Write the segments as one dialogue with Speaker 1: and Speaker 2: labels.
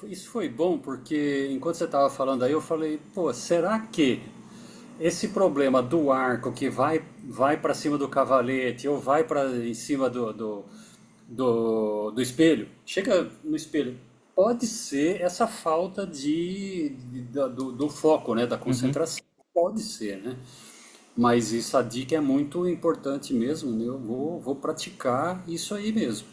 Speaker 1: Isso foi bom porque enquanto você estava falando aí, eu falei, pô, será que esse problema do arco que vai para cima do cavalete ou vai para em cima do espelho, chega no espelho, pode ser essa falta do foco, né, da
Speaker 2: Uhum.
Speaker 1: concentração, pode ser, né? Mas essa dica é muito importante mesmo, né? Eu vou praticar isso aí mesmo.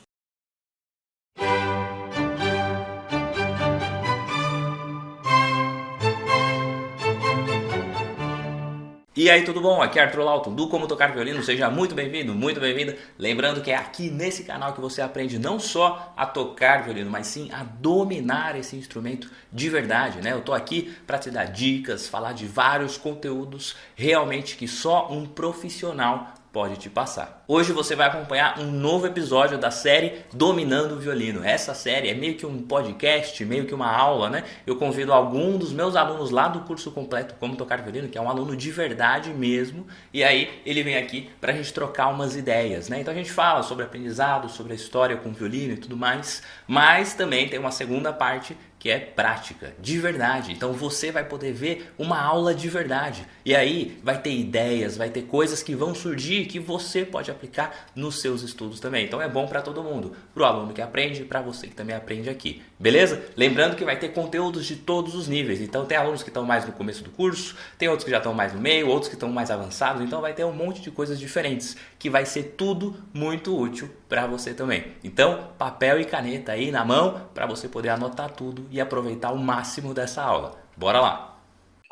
Speaker 2: E aí, tudo bom? Aqui é Arthur Lauton do Como Tocar Violino. Seja muito bem-vindo, muito bem-vinda. Lembrando que é aqui nesse canal que você aprende não só a tocar violino, mas sim a dominar esse instrumento de verdade, né? Eu tô aqui para te dar dicas, falar de vários conteúdos realmente que só um profissional pode te passar. Hoje você vai acompanhar um novo episódio da série Dominando o Violino. Essa série é meio que um podcast, meio que uma aula, né? Eu convido algum dos meus alunos lá do curso completo Como Tocar Violino, que é um aluno de verdade mesmo, e aí ele vem aqui pra gente trocar umas ideias, né? Então a gente fala sobre aprendizado, sobre a história com o violino e tudo mais, mas também tem uma segunda parte que é prática, de verdade. Então você vai poder ver uma aula de verdade. E aí vai ter ideias, vai ter coisas que vão surgir que você pode aplicar nos seus estudos também. Então é bom para todo mundo, para o aluno que aprende e para você que também aprende aqui. Beleza? Lembrando que vai ter conteúdos de todos os níveis. Então tem alunos que estão mais no começo do curso, tem outros que já estão mais no meio, outros que estão mais avançados. Então vai ter um monte de coisas diferentes que vai ser tudo muito útil para você também. Então, papel e caneta aí na mão para você poder anotar tudo e aproveitar o máximo dessa aula. Bora lá!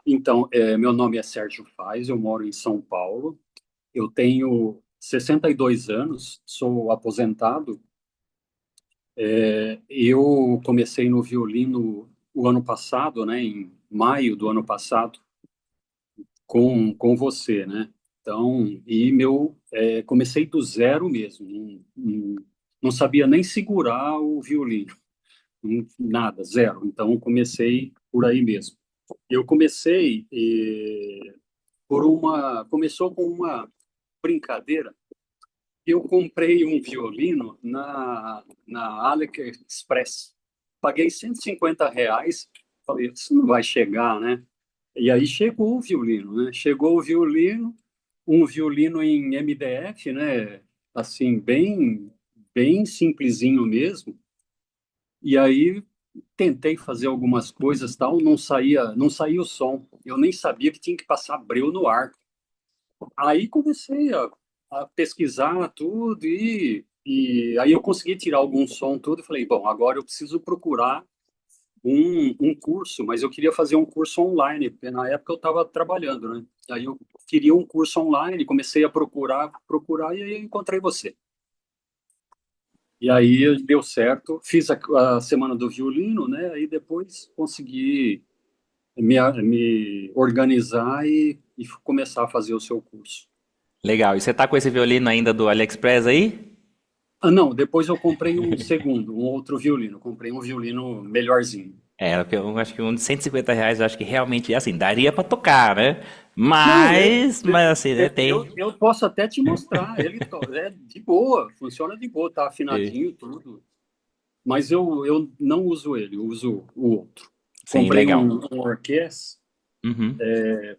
Speaker 1: Então, meu nome é Sérgio Faz, eu moro em São Paulo, eu tenho 62 anos, sou aposentado. Eu comecei no violino o ano passado, né, em maio do ano passado, com você, né? Então, comecei do zero mesmo, não sabia nem segurar o violino, nada, zero. Então, comecei por aí mesmo. Eu comecei começou com uma brincadeira. Eu comprei um violino na AliExpress. Paguei R$ 150. Falei, isso não vai chegar, né? E aí chegou o violino, né? Chegou o violino, um violino em MDF, né? Assim, bem simplesinho mesmo. E aí tentei fazer algumas coisas, tal, não saía o som. Eu nem sabia que tinha que passar breu no arco. Aí comecei a pesquisar tudo e aí eu consegui tirar algum som tudo. E falei, bom, agora eu preciso procurar um curso, mas eu queria fazer um curso online, porque na época eu estava trabalhando, né? Aí eu queria um curso online, comecei a procurar e aí eu encontrei você. E aí deu certo, fiz a semana do violino, né? Aí depois consegui me organizar e começar a fazer o seu curso.
Speaker 2: Legal. E você tá com esse violino ainda do AliExpress aí?
Speaker 1: Ah, não, depois eu comprei um segundo, um outro violino. Comprei um violino melhorzinho.
Speaker 2: É, porque eu acho que um de R$ 150 eu acho que realmente, assim, daria pra tocar, né?
Speaker 1: Não,
Speaker 2: Mas assim, né,
Speaker 1: eu posso até te mostrar. É de boa, funciona de boa, tá afinadinho tudo. Mas eu não uso ele, eu uso o outro.
Speaker 2: sim,
Speaker 1: Comprei
Speaker 2: legal.
Speaker 1: um Orques,
Speaker 2: Uhum.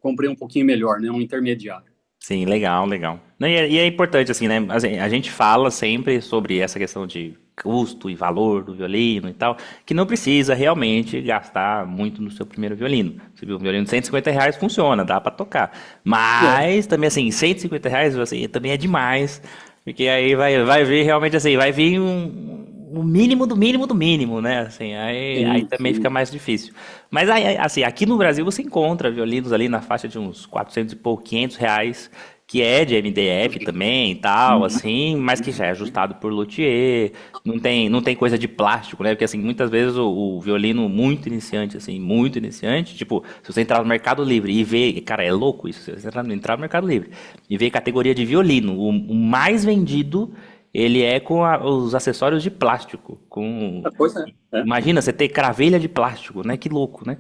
Speaker 1: comprei um pouquinho melhor, né? Um intermediário.
Speaker 2: Sim, legal, legal. Não, e é importante, assim, né? Assim, a gente fala sempre sobre essa questão de custo e valor do violino e tal, que não precisa realmente gastar muito no seu primeiro violino. Você viu, um violino de R$ 150 funciona, dá pra tocar.
Speaker 1: É,
Speaker 2: Mas também, assim, R$ 150, assim, também é demais, porque aí vai vir realmente, assim, vai vir o mínimo do mínimo do mínimo, né? Assim, aí
Speaker 1: sim,
Speaker 2: também fica
Speaker 1: sim.
Speaker 2: mais difícil. Mas aí, assim, aqui no Brasil você encontra violinos ali na faixa de uns 400 e pouco, R$ 500, que é de MDF também e tal,
Speaker 1: Uhum.
Speaker 2: assim, mas que já é ajustado por luthier, não tem coisa de plástico, né? Porque, assim, muitas vezes o violino muito iniciante, assim, muito iniciante, tipo, se você entrar no Mercado Livre e ver, cara, é louco isso, se você entrar no Mercado Livre e ver categoria de violino, o mais vendido, ele é com os acessórios de plástico, com...
Speaker 1: Pois é.
Speaker 2: Imagina você ter cravelha de plástico, né? Que louco, né?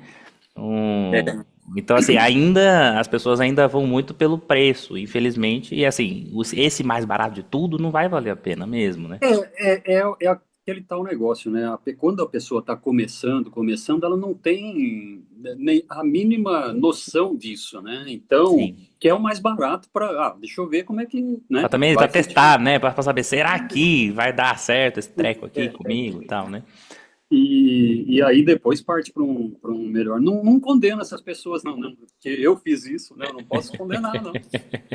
Speaker 1: É.
Speaker 2: Então, assim, ainda as pessoas ainda vão muito pelo preço, infelizmente. E assim, esse mais barato de tudo não vai valer a pena mesmo, né?
Speaker 1: É a aquele tal negócio, né? Quando a pessoa está começando, ela não tem nem a mínima noção disso, né? Então,
Speaker 2: Sim.
Speaker 1: que é o mais barato para, deixa eu ver como é que,
Speaker 2: Pra
Speaker 1: né,
Speaker 2: também pra
Speaker 1: vai funcionar.
Speaker 2: testar, né? Pra saber, será que vai dar certo esse treco aqui
Speaker 1: É,
Speaker 2: comigo e tal, né?
Speaker 1: e aí depois parte para um melhor. Não, não condeno essas pessoas, não, não, porque eu fiz isso, né? Eu não posso condenar, não.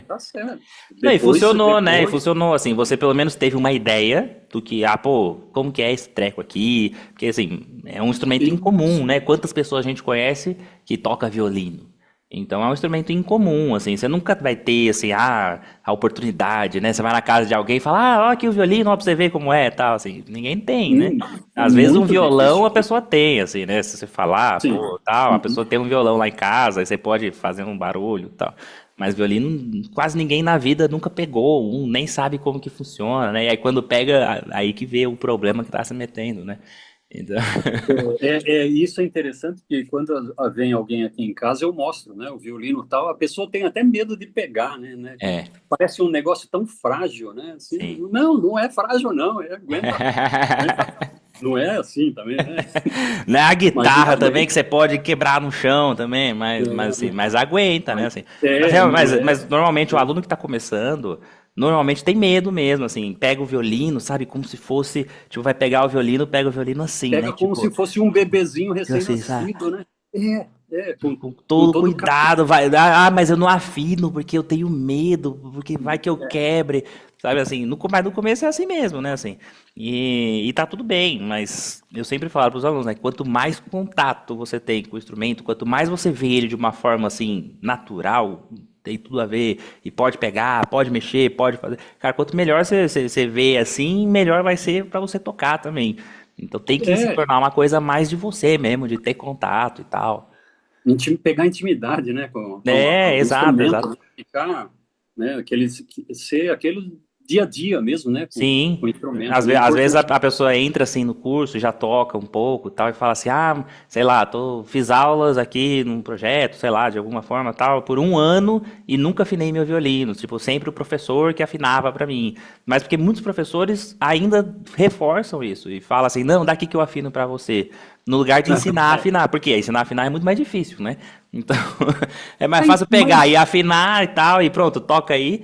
Speaker 1: Tá certo.
Speaker 2: Não, e
Speaker 1: Depois,
Speaker 2: funcionou, né? E
Speaker 1: depois,
Speaker 2: funcionou, assim, você pelo menos teve uma ideia do que, pô, como que é esse treco aqui? Porque, assim, é um instrumento incomum,
Speaker 1: isso.
Speaker 2: né? Quantas pessoas a gente conhece que toca violino? Então é um instrumento incomum, assim, você nunca vai ter, assim, a oportunidade, né? Você vai na casa de alguém e fala, ó, aqui o violino, ó, pra você ver como é, tal, assim, ninguém tem, né? Às vezes um
Speaker 1: Muito
Speaker 2: violão
Speaker 1: difícil.
Speaker 2: a pessoa tem, assim, né? Se você falar,
Speaker 1: Sim.
Speaker 2: pô, tal, a
Speaker 1: Uhum.
Speaker 2: pessoa tem um violão lá em casa, aí você pode fazer um barulho, tal. Mas violino, quase ninguém na vida nunca pegou um, nem sabe como que funciona, né? E aí quando pega, aí que vê o problema que tá se metendo, né? Então,
Speaker 1: Isso é interessante, porque quando vem alguém aqui em casa, eu mostro, né, o violino e tal, a pessoa tem até medo de pegar, né?
Speaker 2: é,
Speaker 1: Parece um negócio tão frágil, né? Assim,
Speaker 2: sim.
Speaker 1: não, não é frágil, não, aguenta, não é assim também, né?
Speaker 2: Não é a
Speaker 1: Mas
Speaker 2: guitarra também que
Speaker 1: aguenta.
Speaker 2: você pode quebrar no chão também, mas assim, mas aguenta, né?
Speaker 1: Mas,
Speaker 2: Assim.
Speaker 1: não
Speaker 2: Mas
Speaker 1: é,
Speaker 2: normalmente o
Speaker 1: né?
Speaker 2: aluno que está começando, normalmente tem medo mesmo, assim, pega o violino, sabe, como se fosse, tipo, vai pegar o violino, pega o violino assim, né?
Speaker 1: Pega como se fosse um bebezinho
Speaker 2: Tipo assim, sabe?
Speaker 1: recém-nascido, né?
Speaker 2: Com
Speaker 1: Com
Speaker 2: todo
Speaker 1: todo carinho.
Speaker 2: cuidado, vai, mas eu não afino porque eu tenho medo, porque vai que eu quebre, sabe assim, mas no começo é assim mesmo, né, assim, e tá tudo bem, mas eu sempre falo para os alunos, né, quanto mais contato você tem com o instrumento, quanto mais você vê ele de uma forma, assim, natural, tem tudo a ver, e pode pegar, pode mexer, pode fazer, cara, quanto melhor você vê assim, melhor vai ser para você tocar também, então tem que se
Speaker 1: É,
Speaker 2: tornar uma coisa mais de você mesmo, de ter contato e tal.
Speaker 1: pegar intimidade, né,
Speaker 2: É,
Speaker 1: com o
Speaker 2: exato,
Speaker 1: instrumento,
Speaker 2: exato.
Speaker 1: né? Ficar, né, ser aquele dia a dia mesmo, né, com o
Speaker 2: Sim.
Speaker 1: instrumento, né,
Speaker 2: Às vezes
Speaker 1: importante.
Speaker 2: a pessoa entra assim no curso, já toca um pouco e tal, e fala assim, sei lá, fiz aulas aqui num projeto, sei lá, de alguma forma tal, por um ano e nunca afinei meu violino. Tipo, sempre o professor que afinava pra mim. Mas porque muitos professores ainda reforçam isso e falam assim, não, daqui que eu afino pra você. No lugar de ensinar a afinar, porque ensinar a afinar é muito mais difícil, né? Então, é mais fácil pegar e
Speaker 1: Mas,
Speaker 2: afinar e tal, e pronto, toca aí,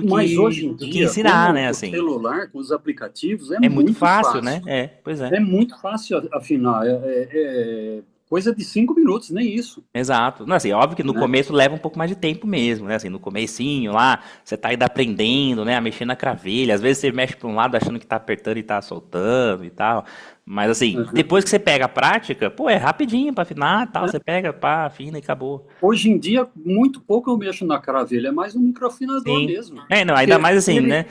Speaker 1: mas hoje em
Speaker 2: do que
Speaker 1: dia,
Speaker 2: ensinar,
Speaker 1: com
Speaker 2: né,
Speaker 1: o
Speaker 2: assim.
Speaker 1: celular, com os aplicativos, é
Speaker 2: É muito
Speaker 1: muito
Speaker 2: fácil, né?
Speaker 1: fácil.
Speaker 2: É, pois é.
Speaker 1: É muito fácil afinar. Coisa de 5 minutos, nem isso,
Speaker 2: Exato. Não, assim, óbvio que no
Speaker 1: né?
Speaker 2: começo leva um pouco mais de tempo mesmo, né? Assim, no comecinho lá, você tá ainda aprendendo, né? A mexer na cravelha. Às vezes você mexe para um lado achando que tá apertando e tá soltando e tal. Mas assim,
Speaker 1: Uhum.
Speaker 2: depois que você pega a prática, pô, é rapidinho para afinar, tal, você pega, pá, afina e acabou.
Speaker 1: Hoje em dia, muito pouco eu mexo na cravelha, é mais um microafinador
Speaker 2: Sim.
Speaker 1: mesmo.
Speaker 2: É, não, ainda
Speaker 1: Porque
Speaker 2: mais assim,
Speaker 1: ele
Speaker 2: né?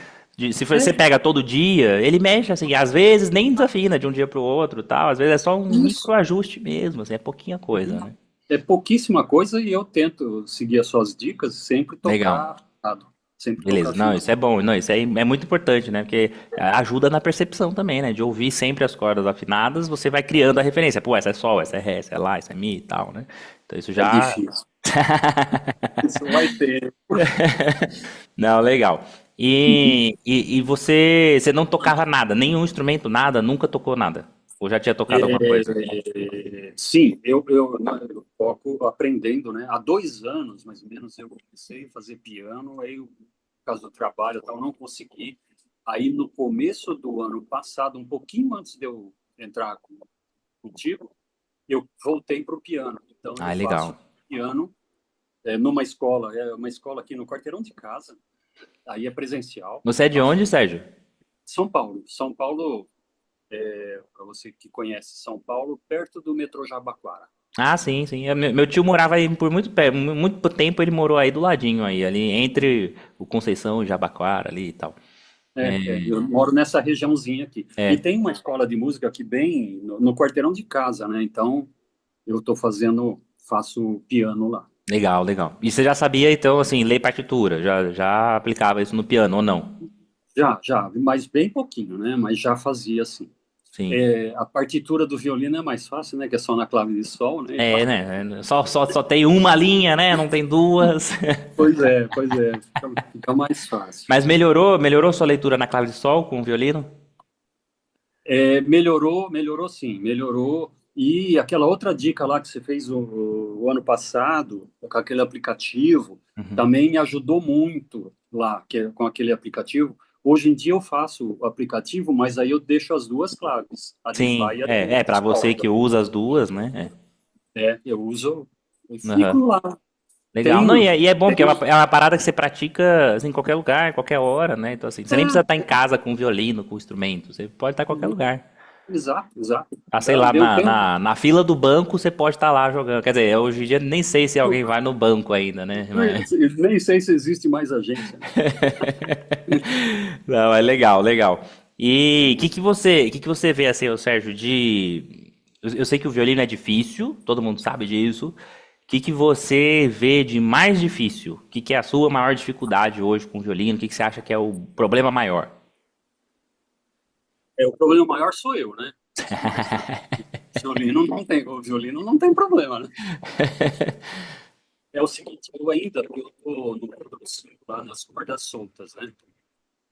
Speaker 2: Se você
Speaker 1: é
Speaker 2: pega todo dia, ele mexe assim, às vezes nem desafina de um dia pro outro, tal, às vezes é só um
Speaker 1: isso.
Speaker 2: microajuste mesmo, assim, é pouquinha coisa, né?
Speaker 1: É pouquíssima coisa e eu tento seguir as suas dicas, sempre
Speaker 2: Legal.
Speaker 1: tocar afinado. Sempre tocar
Speaker 2: Beleza, não,
Speaker 1: afinado.
Speaker 2: isso é bom, não, isso aí é muito importante, né? Porque ajuda na percepção também, né? De ouvir sempre as cordas afinadas, você vai criando a referência. Pô, essa é sol, essa é ré, essa é lá, essa é mi e tal, né? Então isso
Speaker 1: É
Speaker 2: já.
Speaker 1: difícil. Isso vai ter.
Speaker 2: Não, legal. E você não tocava nada, nenhum instrumento, nada, nunca tocou nada? Ou já tinha tocado alguma coisa?
Speaker 1: Sim, eu toco aprendendo, né? Há 2 anos, mais ou menos, eu comecei a fazer piano, aí, por causa do trabalho e tal, não consegui. Aí, no começo do ano passado, um pouquinho antes de eu entrar contigo, eu voltei para o piano. Então, eu
Speaker 2: Ah,
Speaker 1: faço
Speaker 2: legal.
Speaker 1: piano numa escola, é uma escola aqui no quarteirão de casa, aí é presencial.
Speaker 2: Você é de
Speaker 1: Faço
Speaker 2: onde, Sérgio?
Speaker 1: São Paulo, para você que conhece São Paulo, perto do metrô Jabaquara.
Speaker 2: Ah, sim, sim. Meu tio morava aí por muito tempo ele morou aí do ladinho aí, ali entre o Conceição e Jabaquara ali e tal.
Speaker 1: Eu moro nessa regiãozinha aqui. E
Speaker 2: É,
Speaker 1: tem uma escola de música aqui bem no quarteirão de casa, né? Então eu estou faço piano lá.
Speaker 2: legal, legal. E você já sabia, então, assim, ler partitura? Já aplicava isso no piano ou não?
Speaker 1: Já, mas bem pouquinho, né? Mas já fazia assim.
Speaker 2: Sim.
Speaker 1: A partitura do violino é mais fácil, né? Que é só na clave de sol, né? E
Speaker 2: É,
Speaker 1: tal.
Speaker 2: né? Só tem uma linha, né? Não tem duas.
Speaker 1: Pois é, fica mais fácil.
Speaker 2: Mas melhorou sua leitura na clave de sol com o violino?
Speaker 1: Melhorou sim, melhorou. E aquela outra dica lá que você fez o ano passado, com aquele aplicativo,
Speaker 2: Uhum.
Speaker 1: também me ajudou muito lá, com aquele aplicativo. Hoje em dia eu faço o aplicativo, mas aí eu deixo as duas claves, a de
Speaker 2: Sim,
Speaker 1: fly e a de
Speaker 2: para você
Speaker 1: resposta.
Speaker 2: que usa as duas, né?
Speaker 1: Eu uso, eu
Speaker 2: Aham.
Speaker 1: fico lá.
Speaker 2: Legal. Não,
Speaker 1: Tem,
Speaker 2: e é bom,
Speaker 1: tem,
Speaker 2: porque é uma parada que você pratica assim, em qualquer lugar, qualquer hora, né? Então, assim, você nem precisa estar em casa com violino, com instrumento. Você pode estar em qualquer lugar.
Speaker 1: exato, exato.
Speaker 2: Ah, sei lá,
Speaker 1: Deu tempo.
Speaker 2: na fila do banco você pode estar lá jogando. Quer dizer, hoje em dia nem sei se alguém vai no banco ainda, né?
Speaker 1: Nem sei se existe mais agência, né?
Speaker 2: Não, é legal, legal. E que você vê assim, ô Sérgio, de eu sei que o violino é difícil, todo mundo sabe disso. O que você vê de mais difícil? O que é a sua maior dificuldade hoje com o violino? O que você acha que é o problema maior?
Speaker 1: O problema maior sou eu, né? Mas o violino não tem problema, né? É o seguinte, eu tô no curso lá nas cordas soltas, né?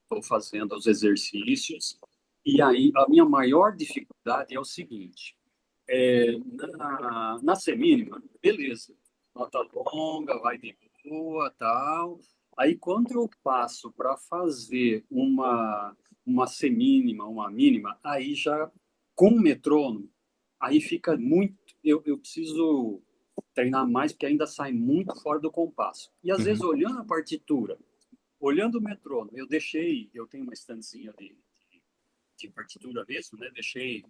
Speaker 1: Estou fazendo os exercícios e aí a minha maior dificuldade é o seguinte, na semínima, beleza, nota longa, vai de boa, tal. Aí quando eu passo para fazer uma semínima, uma mínima, aí já com metrônomo, aí fica muito. Eu preciso treinar mais porque ainda sai muito fora do compasso. E às vezes
Speaker 2: Uhum,
Speaker 1: olhando a partitura, olhando o metrônomo, eu tenho uma estantezinha de partitura mesmo, né? Deixei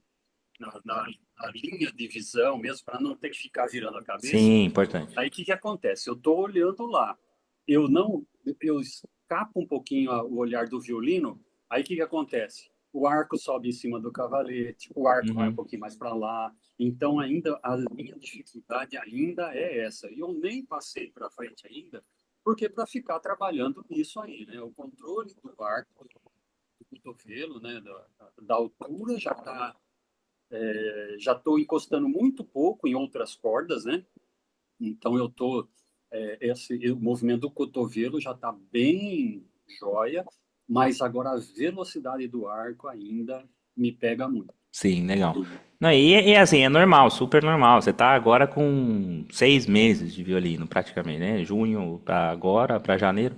Speaker 1: na linha de visão mesmo, para não ter que ficar virando a cabeça.
Speaker 2: sim, importante.
Speaker 1: Aí o que acontece? Eu estou olhando lá, eu não, eu escapo um pouquinho o olhar do violino, aí o que acontece? O arco sobe em cima do cavalete, o arco vai um
Speaker 2: Uhum.
Speaker 1: pouquinho mais para lá, então ainda a minha dificuldade ainda é essa. E eu nem passei para frente ainda, porque para ficar trabalhando nisso aí, né? O controle do arco, do cotovelo, né? Da altura já estou encostando muito pouco em outras cordas, né? Então eu tô o movimento do cotovelo já está bem jóia, mas agora a velocidade do arco ainda me pega muito.
Speaker 2: Sim, legal. Não, e assim, é normal, super normal. Você tá agora com 6 meses de violino, praticamente, né? Junho para agora, para janeiro.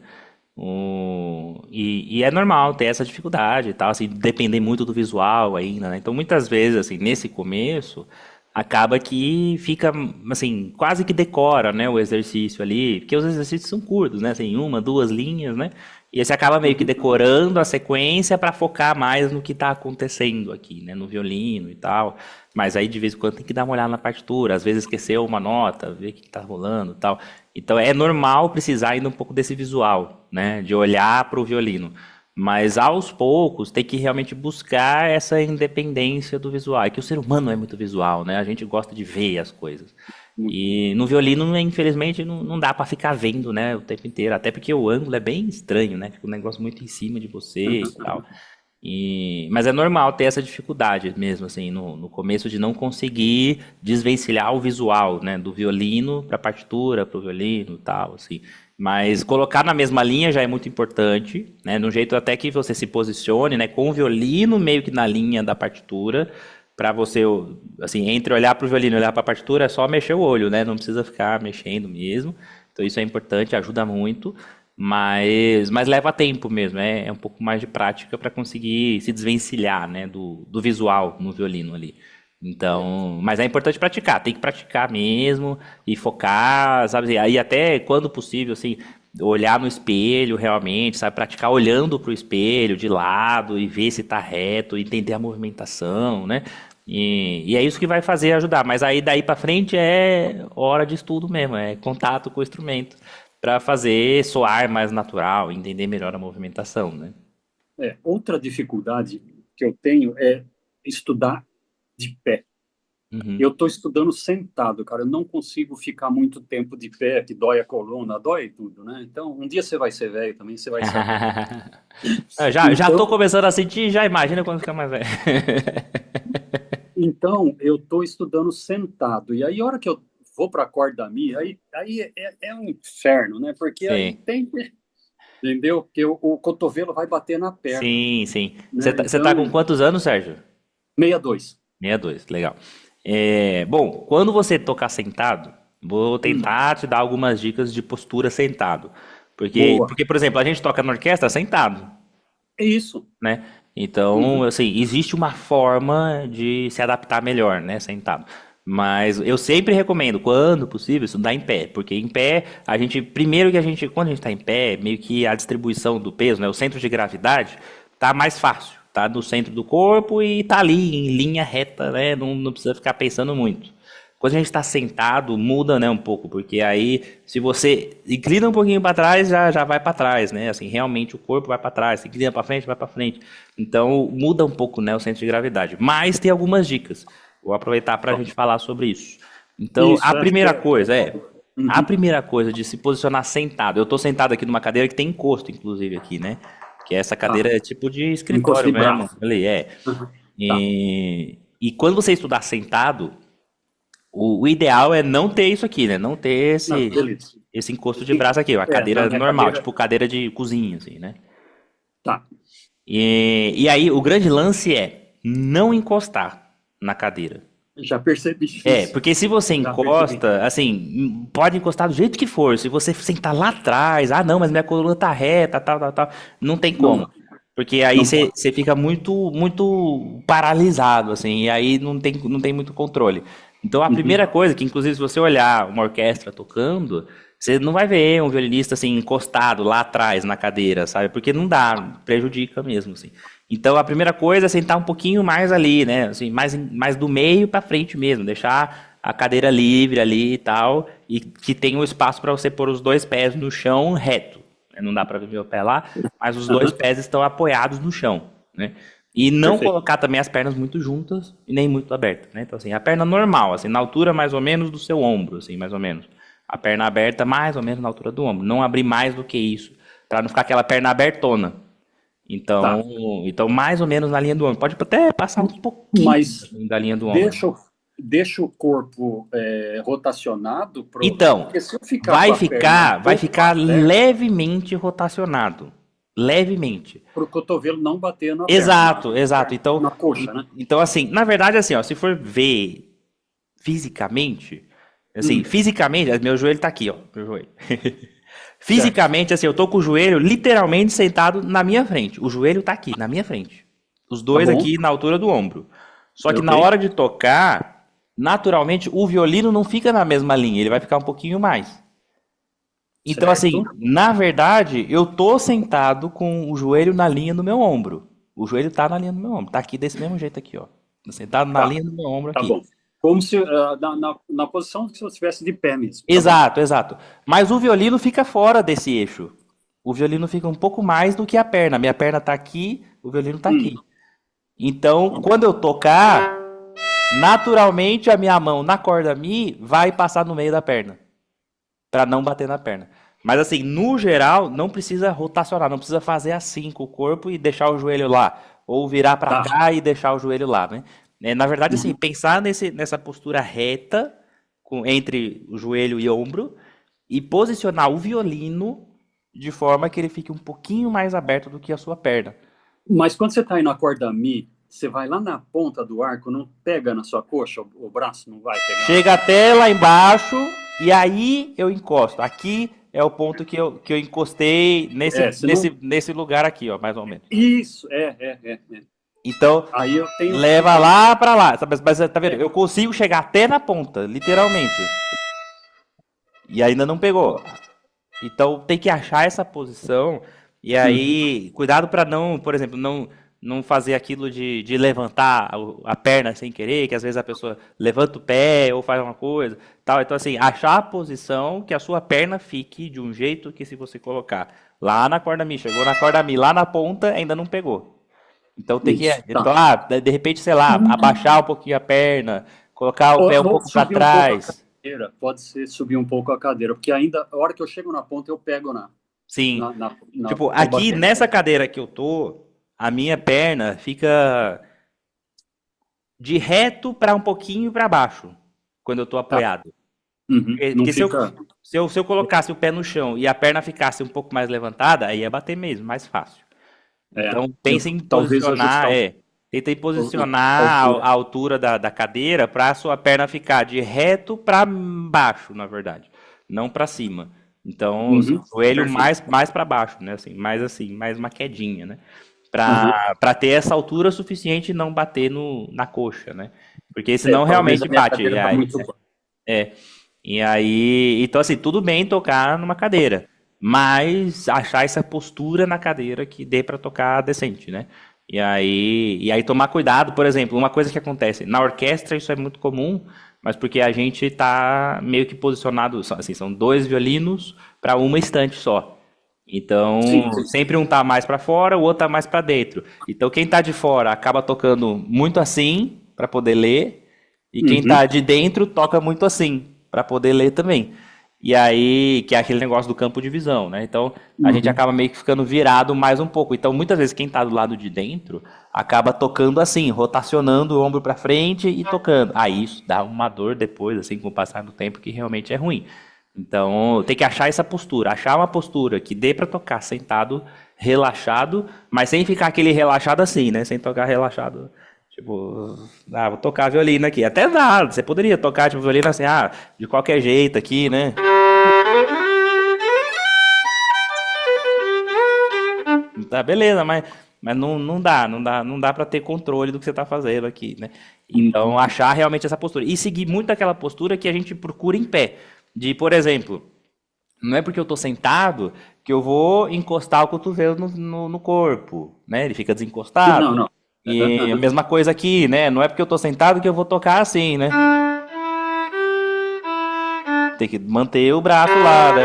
Speaker 2: E é normal ter essa dificuldade e tal, assim, depender muito do visual ainda, né? Então, muitas vezes, assim, nesse começo, acaba que fica, assim, quase que decora, né, o exercício ali, porque os exercícios são curtos, né? Assim, uma, duas linhas, né? E aí você acaba meio que
Speaker 1: Uhum.
Speaker 2: decorando a sequência para focar mais no que está acontecendo aqui, né? No violino e tal. Mas aí de vez em quando tem que dar uma olhada na partitura, às vezes esqueceu uma nota, ver o que está rolando e tal. Então é normal precisar ainda um pouco desse visual, né? De olhar para o violino. Mas aos poucos tem que realmente buscar essa independência do visual. É que o ser humano é muito visual, né? A gente gosta de ver as coisas.
Speaker 1: Muito.
Speaker 2: E no violino, infelizmente, não dá para ficar vendo, né, o tempo inteiro. Até porque o ângulo é bem estranho, né? Fica um negócio muito em cima de você e tal. Mas é normal ter essa dificuldade mesmo, assim, no começo de não conseguir desvencilhar o visual, né, do violino para a partitura, para o violino e tal, assim. Mas colocar na mesma linha já é muito importante, né, de um jeito até que você se posicione, né, com o violino meio que na linha da partitura, para você, assim, entre olhar para o violino e olhar para a partitura, é só mexer o olho, né, não precisa ficar mexendo mesmo. Então isso é importante, ajuda muito. Mas leva tempo mesmo, é um pouco mais de prática para conseguir se desvencilhar, né, do visual no violino ali.
Speaker 1: É.
Speaker 2: Então, mas é importante praticar, tem que praticar mesmo e focar, sabe? Assim, aí até quando possível, assim, olhar no espelho realmente, sabe? Praticar olhando para o espelho de lado e ver se está reto, entender a movimentação, né? E é isso que vai fazer ajudar. Mas aí daí para frente é hora de estudo mesmo, é contato com o instrumento para fazer soar mais natural, entender melhor a movimentação, né?
Speaker 1: Outra dificuldade que eu tenho é estudar de pé.
Speaker 2: Uhum.
Speaker 1: Eu estou estudando sentado, cara. Eu não consigo ficar muito tempo de pé, que dói a coluna, dói tudo, né? Então, um dia você vai ser velho também, você vai saber.
Speaker 2: Já tô
Speaker 1: Então,
Speaker 2: começando a sentir, já imagina quando ficar mais velho.
Speaker 1: então eu estou estudando sentado. E aí, a hora que eu vou para a corda minha, aí é um inferno, né? Porque aí
Speaker 2: Sim,
Speaker 1: entendeu? Porque o cotovelo vai bater na perna,
Speaker 2: sim, sim.
Speaker 1: né?
Speaker 2: Você tá com
Speaker 1: Então,
Speaker 2: quantos anos, Sérgio?
Speaker 1: 62.
Speaker 2: 62, legal. Bom, quando você tocar sentado, vou tentar te dar algumas dicas de postura sentado.
Speaker 1: Boa.
Speaker 2: Porque, por exemplo, a gente toca na orquestra sentado,
Speaker 1: É isso.
Speaker 2: né? Então,
Speaker 1: Uhum.
Speaker 2: assim, existe uma forma de se adaptar melhor, né, sentado. Mas eu sempre recomendo, quando possível, estudar em pé, porque em pé, quando a gente está em pé, meio que a distribuição do peso, né, o centro de gravidade, tá mais fácil, tá no centro do corpo e tá ali em linha reta, né, não precisa ficar pensando muito. Quando a gente está sentado, muda, né, um pouco, porque aí, se você inclina um pouquinho para trás, já vai para trás, né? Assim, realmente o corpo vai para trás, se inclina para frente, vai para frente. Então, muda um pouco, né, o centro de gravidade. Mas tem algumas dicas. Vou aproveitar para a gente falar sobre isso. Então,
Speaker 1: Isso, acho que
Speaker 2: a
Speaker 1: Uhum.
Speaker 2: primeira coisa de se posicionar sentado. Eu estou sentado aqui numa cadeira que tem encosto, inclusive, aqui, né? Que essa
Speaker 1: Tá.
Speaker 2: cadeira é tipo de
Speaker 1: Um encosto
Speaker 2: escritório
Speaker 1: de
Speaker 2: mesmo.
Speaker 1: braço.
Speaker 2: Ali, é.
Speaker 1: Uhum. Tá.
Speaker 2: E quando você estudar sentado, o ideal é não ter isso aqui, né? Não ter
Speaker 1: Não, beleza.
Speaker 2: esse encosto de braço aqui, uma
Speaker 1: Na
Speaker 2: cadeira
Speaker 1: minha
Speaker 2: normal,
Speaker 1: cadeira.
Speaker 2: tipo cadeira de cozinha, assim, né?
Speaker 1: Tá.
Speaker 2: E aí, o grande lance é não encostar na cadeira.
Speaker 1: Já percebi isso.
Speaker 2: Porque se você
Speaker 1: Já percebi.
Speaker 2: encosta, assim, pode encostar do jeito que for. Se você sentar lá atrás, ah, não, mas minha coluna tá reta, tal, tal, tal, não tem
Speaker 1: Não
Speaker 2: como.
Speaker 1: vai.
Speaker 2: Porque aí
Speaker 1: Não pode.
Speaker 2: você fica muito paralisado, assim, e aí não tem muito controle. Então a primeira
Speaker 1: Uhum.
Speaker 2: coisa, que inclusive se você olhar uma orquestra tocando, você não vai ver um violinista assim encostado lá atrás na cadeira, sabe? Porque não dá, prejudica mesmo, assim. Então a primeira coisa é sentar um pouquinho mais ali, né? Assim, mais do meio para frente mesmo, deixar a cadeira livre ali e tal, e que tenha um espaço para você pôr os dois pés no chão reto. Não dá para ver meu pé lá, mas os dois
Speaker 1: Aham.
Speaker 2: pés estão apoiados no chão, né? E não
Speaker 1: Perfeito.
Speaker 2: colocar também as pernas muito juntas e nem muito abertas, né? Então assim, a perna normal, assim, na altura mais ou menos do seu ombro, assim, mais ou menos. A perna aberta mais ou menos na altura do ombro, não abrir mais do que isso, para não ficar aquela perna abertona. Então,
Speaker 1: Tá.
Speaker 2: então mais ou menos na linha do ombro. Pode até passar um pouquinho
Speaker 1: Mas
Speaker 2: assim, da linha do ombro.
Speaker 1: deixa, deixa o corpo rotacionado
Speaker 2: Então,
Speaker 1: porque se eu ficar com a perna um
Speaker 2: vai
Speaker 1: pouco
Speaker 2: ficar
Speaker 1: aberta,
Speaker 2: levemente rotacionado, levemente.
Speaker 1: para o cotovelo não bater na perna,
Speaker 2: Exato, exato.
Speaker 1: na coxa, né?
Speaker 2: Então assim, na verdade assim, ó, se for ver fisicamente, assim,
Speaker 1: Hum,
Speaker 2: fisicamente, meu joelho tá aqui, ó, meu joelho.
Speaker 1: certo.
Speaker 2: Fisicamente, assim, eu tô com o joelho literalmente sentado na minha frente. O joelho tá aqui, na minha frente. Os
Speaker 1: Tá
Speaker 2: dois
Speaker 1: bom.
Speaker 2: aqui na altura do ombro. Só que
Speaker 1: Ok.
Speaker 2: na hora de tocar, naturalmente, o violino não fica na mesma linha, ele vai ficar um pouquinho mais. Então,
Speaker 1: Certo.
Speaker 2: assim, na verdade, eu tô sentado com o joelho na linha do meu ombro. O joelho tá na linha do meu ombro. Tá aqui desse mesmo jeito aqui, ó. Tô sentado na
Speaker 1: Tá.
Speaker 2: linha do meu ombro
Speaker 1: Tá
Speaker 2: aqui.
Speaker 1: bom. Como se na posição que se eu estivesse de pé mesmo. Tá bom.
Speaker 2: Exato, exato. Mas o violino fica fora desse eixo. O violino fica um pouco mais do que a perna. Minha perna tá aqui, o violino tá aqui.
Speaker 1: Hum,
Speaker 2: Então, quando eu tocar, naturalmente a minha mão na corda Mi vai passar no meio da perna, para não bater na perna. Mas assim, no geral, não precisa rotacionar, não precisa fazer assim com o corpo e deixar o joelho lá, ou virar para
Speaker 1: tá.
Speaker 2: cá e deixar o joelho lá, né? Na verdade, assim,
Speaker 1: Uhum.
Speaker 2: pensar nessa postura reta entre o joelho e ombro e posicionar o violino de forma que ele fique um pouquinho mais aberto do que a sua perna.
Speaker 1: Mas quando você está aí na corda Mi, você vai lá na ponta do arco, não pega na sua coxa, o braço não vai pegar.
Speaker 2: Chega até lá embaixo e aí eu encosto. Aqui é o ponto que eu encostei
Speaker 1: Você não.
Speaker 2: nesse lugar aqui, ó, mais ou menos.
Speaker 1: Isso, é.
Speaker 2: Então,
Speaker 1: Aí eu tenho que
Speaker 2: leva
Speaker 1: ficar.
Speaker 2: lá pra lá. Mas tá vendo?
Speaker 1: É,
Speaker 2: Eu consigo chegar até na ponta, literalmente. E ainda não pegou. Então tem que achar essa posição e
Speaker 1: uhum.
Speaker 2: aí cuidado para não, por exemplo, não fazer aquilo de levantar a perna sem querer, que às vezes a pessoa levanta o pé ou faz uma coisa, tal. Então assim, achar a posição que a sua perna fique de um jeito que se você colocar lá na corda mi, chegou na corda mi, lá na ponta ainda não pegou. Então tem que,
Speaker 1: Isso,
Speaker 2: então,
Speaker 1: tá.
Speaker 2: de repente, sei lá, abaixar um pouquinho a perna, colocar o pé um
Speaker 1: Ou
Speaker 2: pouco para
Speaker 1: subir um pouco a
Speaker 2: trás.
Speaker 1: cadeira, pode ser subir um pouco a cadeira, porque ainda, a hora que eu chego na ponta, eu pego
Speaker 2: Sim. Tipo,
Speaker 1: tô
Speaker 2: aqui
Speaker 1: batendo.
Speaker 2: nessa cadeira que eu tô, a minha perna fica de reto para um pouquinho para baixo quando eu tô
Speaker 1: Tá.
Speaker 2: apoiado.
Speaker 1: Uhum. Não
Speaker 2: Porque
Speaker 1: fica.
Speaker 2: se eu colocasse o pé no chão e a perna ficasse um pouco mais levantada, aí ia bater mesmo, mais fácil.
Speaker 1: É,
Speaker 2: Então,
Speaker 1: eu
Speaker 2: pense em
Speaker 1: talvez
Speaker 2: posicionar,
Speaker 1: ajustar.
Speaker 3: Tenta posicionar a altura da cadeira para a sua perna ficar de reto para baixo, na verdade, não para cima. Então, o seu joelho mais para baixo, né? Assim, mais uma quedinha, né? Para ter essa altura suficiente e não bater na coxa, né? Porque senão realmente bate. E aí, então assim, tudo bem tocar numa cadeira, mas achar essa postura na cadeira que dê para tocar decente, né? E aí tomar cuidado, por exemplo, uma coisa que acontece na orquestra, isso é muito comum, mas porque a gente tá meio que posicionado, assim, são 2 violinos para uma estante só. Então, sempre um tá mais para fora, o outro tá mais para dentro. Então, quem tá de fora acaba tocando muito assim para poder ler, e quem tá de dentro toca muito assim para poder ler também. E aí, que é aquele negócio do campo de visão, né? Então, a gente acaba meio que ficando virado mais um pouco. Então, muitas vezes, quem tá do lado de dentro acaba tocando assim, rotacionando o ombro para frente e tocando. Aí, isso dá uma dor depois, assim, com o passar do tempo, que realmente é ruim. Então, tem que achar essa postura. Achar uma postura que dê para tocar sentado, relaxado, mas sem ficar aquele relaxado assim, né? Sem tocar relaxado. Tipo, vou tocar violino aqui. Até dá, você poderia tocar tipo, violino assim, de qualquer jeito aqui, né? Tá, beleza, mas não dá para ter controle do que você tá fazendo aqui, né? Então, achar realmente essa postura. E seguir muito aquela postura que a gente procura em pé. De, por exemplo, não é porque eu tô sentado que eu vou encostar o cotovelo no corpo, né? Ele fica desencostado.
Speaker 1: Não.
Speaker 3: E a mesma coisa aqui, né? Não é porque eu tô sentado que eu vou tocar assim, né? Tem que manter o braço lá, né?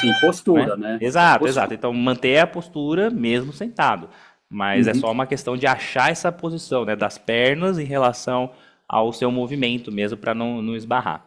Speaker 1: Sim, postura, né?
Speaker 3: Exato. Então, manter a postura mesmo sentado. Mas é só uma questão de achar essa posição, né? Das pernas em relação ao seu movimento mesmo, para não esbarrar.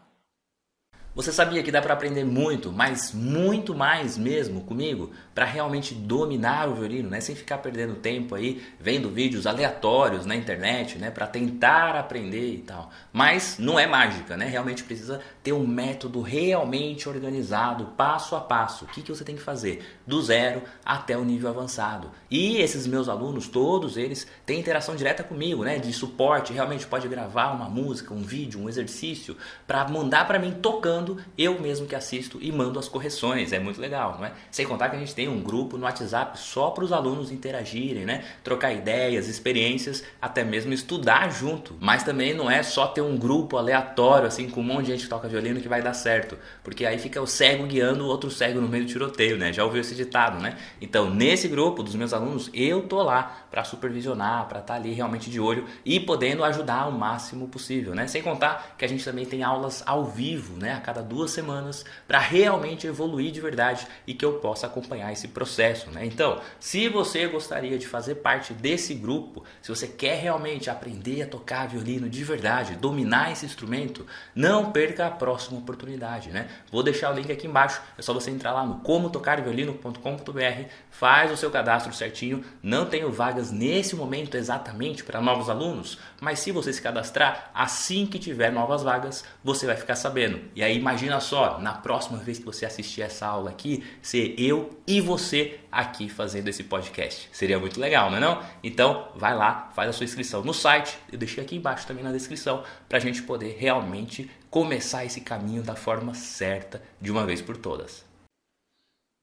Speaker 2: Você sabia que dá para aprender muito, mas muito mais mesmo comigo, para realmente dominar o violino, né? Sem ficar perdendo tempo aí vendo vídeos aleatórios na internet, né? Para tentar aprender e tal. Mas não é mágica, né? Realmente precisa ter um método realmente organizado, passo a passo. O que você tem que fazer? Do zero até o nível avançado. E esses meus alunos, todos eles, têm interação direta comigo, né? De suporte, realmente pode gravar uma música, um vídeo, um exercício, para mandar para mim tocando, eu mesmo que assisto e mando as correções. É muito legal, não é? Sem contar que a gente tem um grupo no WhatsApp só para os alunos interagirem, né? Trocar ideias, experiências, até mesmo estudar junto. Mas também não é só ter um grupo aleatório, assim, com um monte de gente que toca violino que vai dar certo. Porque aí fica o cego guiando o outro cego no meio do tiroteio, né? Já ouviu esse ditado, né? Então, nesse grupo dos meus alunos, eu tô lá para supervisionar, para estar ali realmente de olho e podendo ajudar o máximo possível, né? Sem contar que a gente também tem aulas ao vivo, né? A cada 2 semanas, para realmente evoluir de verdade e que eu possa acompanhar esse processo, né? Então, se você gostaria de fazer parte desse grupo, se você quer realmente aprender a tocar violino de verdade, dominar esse instrumento, não perca a próxima oportunidade, né? Vou deixar o link aqui embaixo, é só você entrar lá no comotocarviolino.com.br, faz o seu cadastro certinho. Não tenho vagas nesse momento exatamente para novos alunos, mas se você se cadastrar, assim que tiver novas vagas, você vai ficar sabendo. E aí imagina só, na próxima vez que você assistir essa aula aqui, ser eu e você aqui fazendo esse podcast. Seria muito legal, não é não? Então vai lá, faz a sua inscrição no site, eu deixei aqui embaixo também na descrição, para a gente poder realmente começar esse caminho da forma certa, de uma vez por todas.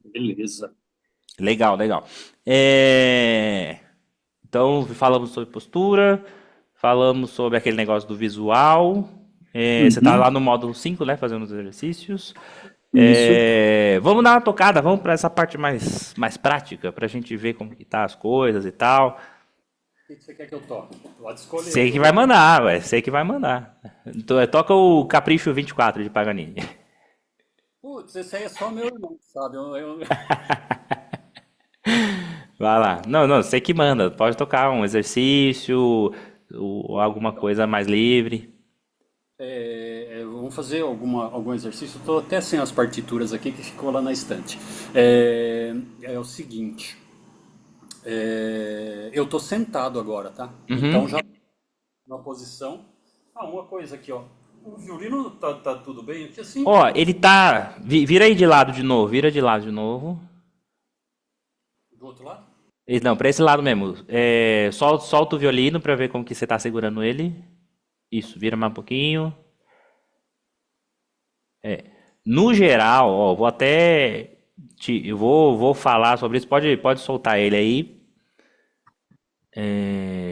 Speaker 1: Beleza.
Speaker 3: Legal. Então, falamos sobre postura, falamos sobre aquele negócio do visual. Você tá lá no módulo 5, né, fazendo os exercícios. Vamos dar uma tocada, vamos para essa parte mais prática, para a gente ver como que tá as coisas e tal.
Speaker 1: O que você quer que eu toque? Pode escolher.
Speaker 3: Sei que vai mandar, ué, sei que vai mandar. Então, toca o Capricho 24 de Paganini.
Speaker 1: Putz, esse aí é só meu irmão, sabe?
Speaker 3: Vai lá. Não, sei que manda. Pode tocar um exercício, ou alguma coisa mais livre.
Speaker 1: Vamos fazer algum exercício. Estou até sem as partituras aqui que ficou lá na estante. É o seguinte. Eu estou sentado agora, tá? Então já na posição. Uma coisa aqui, ó. O violino tá tudo bem aqui assim?
Speaker 3: Ó, ele tá. Vira aí de lado de novo. Vira de lado de novo.
Speaker 1: Do outro lado?
Speaker 3: Não, para esse lado mesmo. Solta o violino para ver como que você tá segurando ele. Isso, vira mais um pouquinho. No geral, ó, vou até eu vou falar sobre isso. Pode soltar ele aí.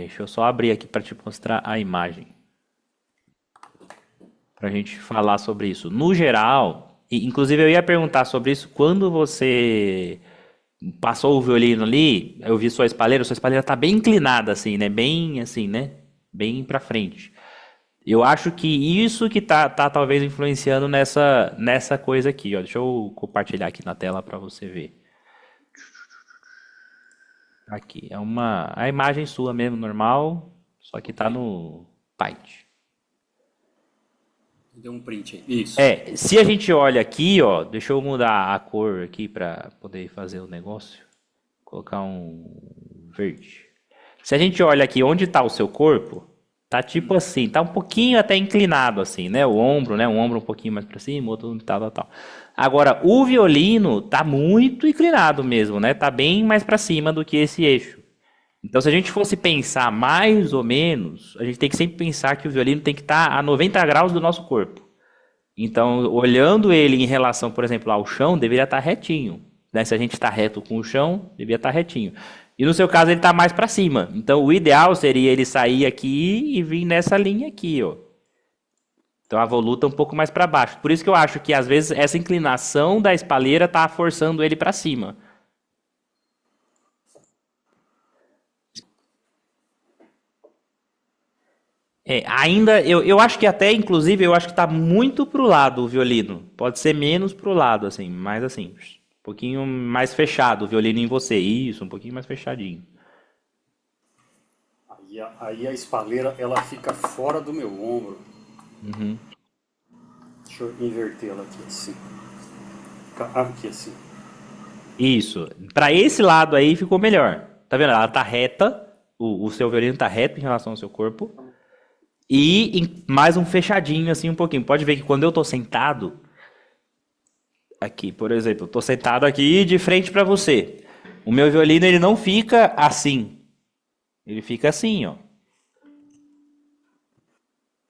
Speaker 3: Deixa eu só abrir aqui para te mostrar a imagem, para a gente falar sobre isso. No geral, inclusive eu ia perguntar sobre isso quando você passou o violino ali. Eu vi sua espalheira tá bem inclinada assim, né? Bem assim, né? Bem para frente. Eu acho que isso que tá talvez influenciando nessa coisa aqui, ó. Deixa eu compartilhar aqui na tela para você ver. Aqui, a imagem sua mesmo, normal, só que tá no Paint.
Speaker 1: Deu um print aí. Isso.
Speaker 3: Se a gente olha aqui, ó, deixa eu mudar a cor aqui para poder fazer o negócio. Colocar um verde. Se a gente olha aqui onde tá o seu corpo, tá tipo assim, tá um pouquinho até inclinado assim, né? O ombro, né? Um ombro um pouquinho mais para cima, outro tal. Agora, o violino tá muito inclinado mesmo, né? Tá bem mais para cima do que esse eixo. Então, se a gente fosse pensar mais ou menos, a gente tem que sempre pensar que o violino tem que estar a 90 graus do nosso corpo. Então, olhando ele em relação, por exemplo, ao chão, deveria estar retinho, né? Se a gente está reto com o chão, deveria estar retinho. E no seu caso, ele está mais para cima. Então, o ideal seria ele sair aqui e vir nessa linha aqui, ó. Então, a voluta um pouco mais para baixo. Por isso que eu acho que, às vezes, essa inclinação da espalheira está forçando ele para cima. Ainda, eu acho que até, inclusive, eu acho que tá muito pro lado o violino. Pode ser menos pro lado, assim, mais assim, um pouquinho mais fechado o violino em você. Isso, um pouquinho mais fechadinho.
Speaker 1: Aí a espalheira, ela fica fora do meu ombro. Deixa eu invertê-la aqui assim. Aqui assim.
Speaker 3: Isso. Pra esse lado aí ficou melhor. Tá vendo? Ela tá reta, o seu violino tá reto em relação ao seu corpo. E mais um fechadinho assim um pouquinho. Pode ver que quando eu tô sentado, aqui, por exemplo, eu tô sentado aqui de frente para você. O meu violino ele não fica assim. Ele fica assim, ó.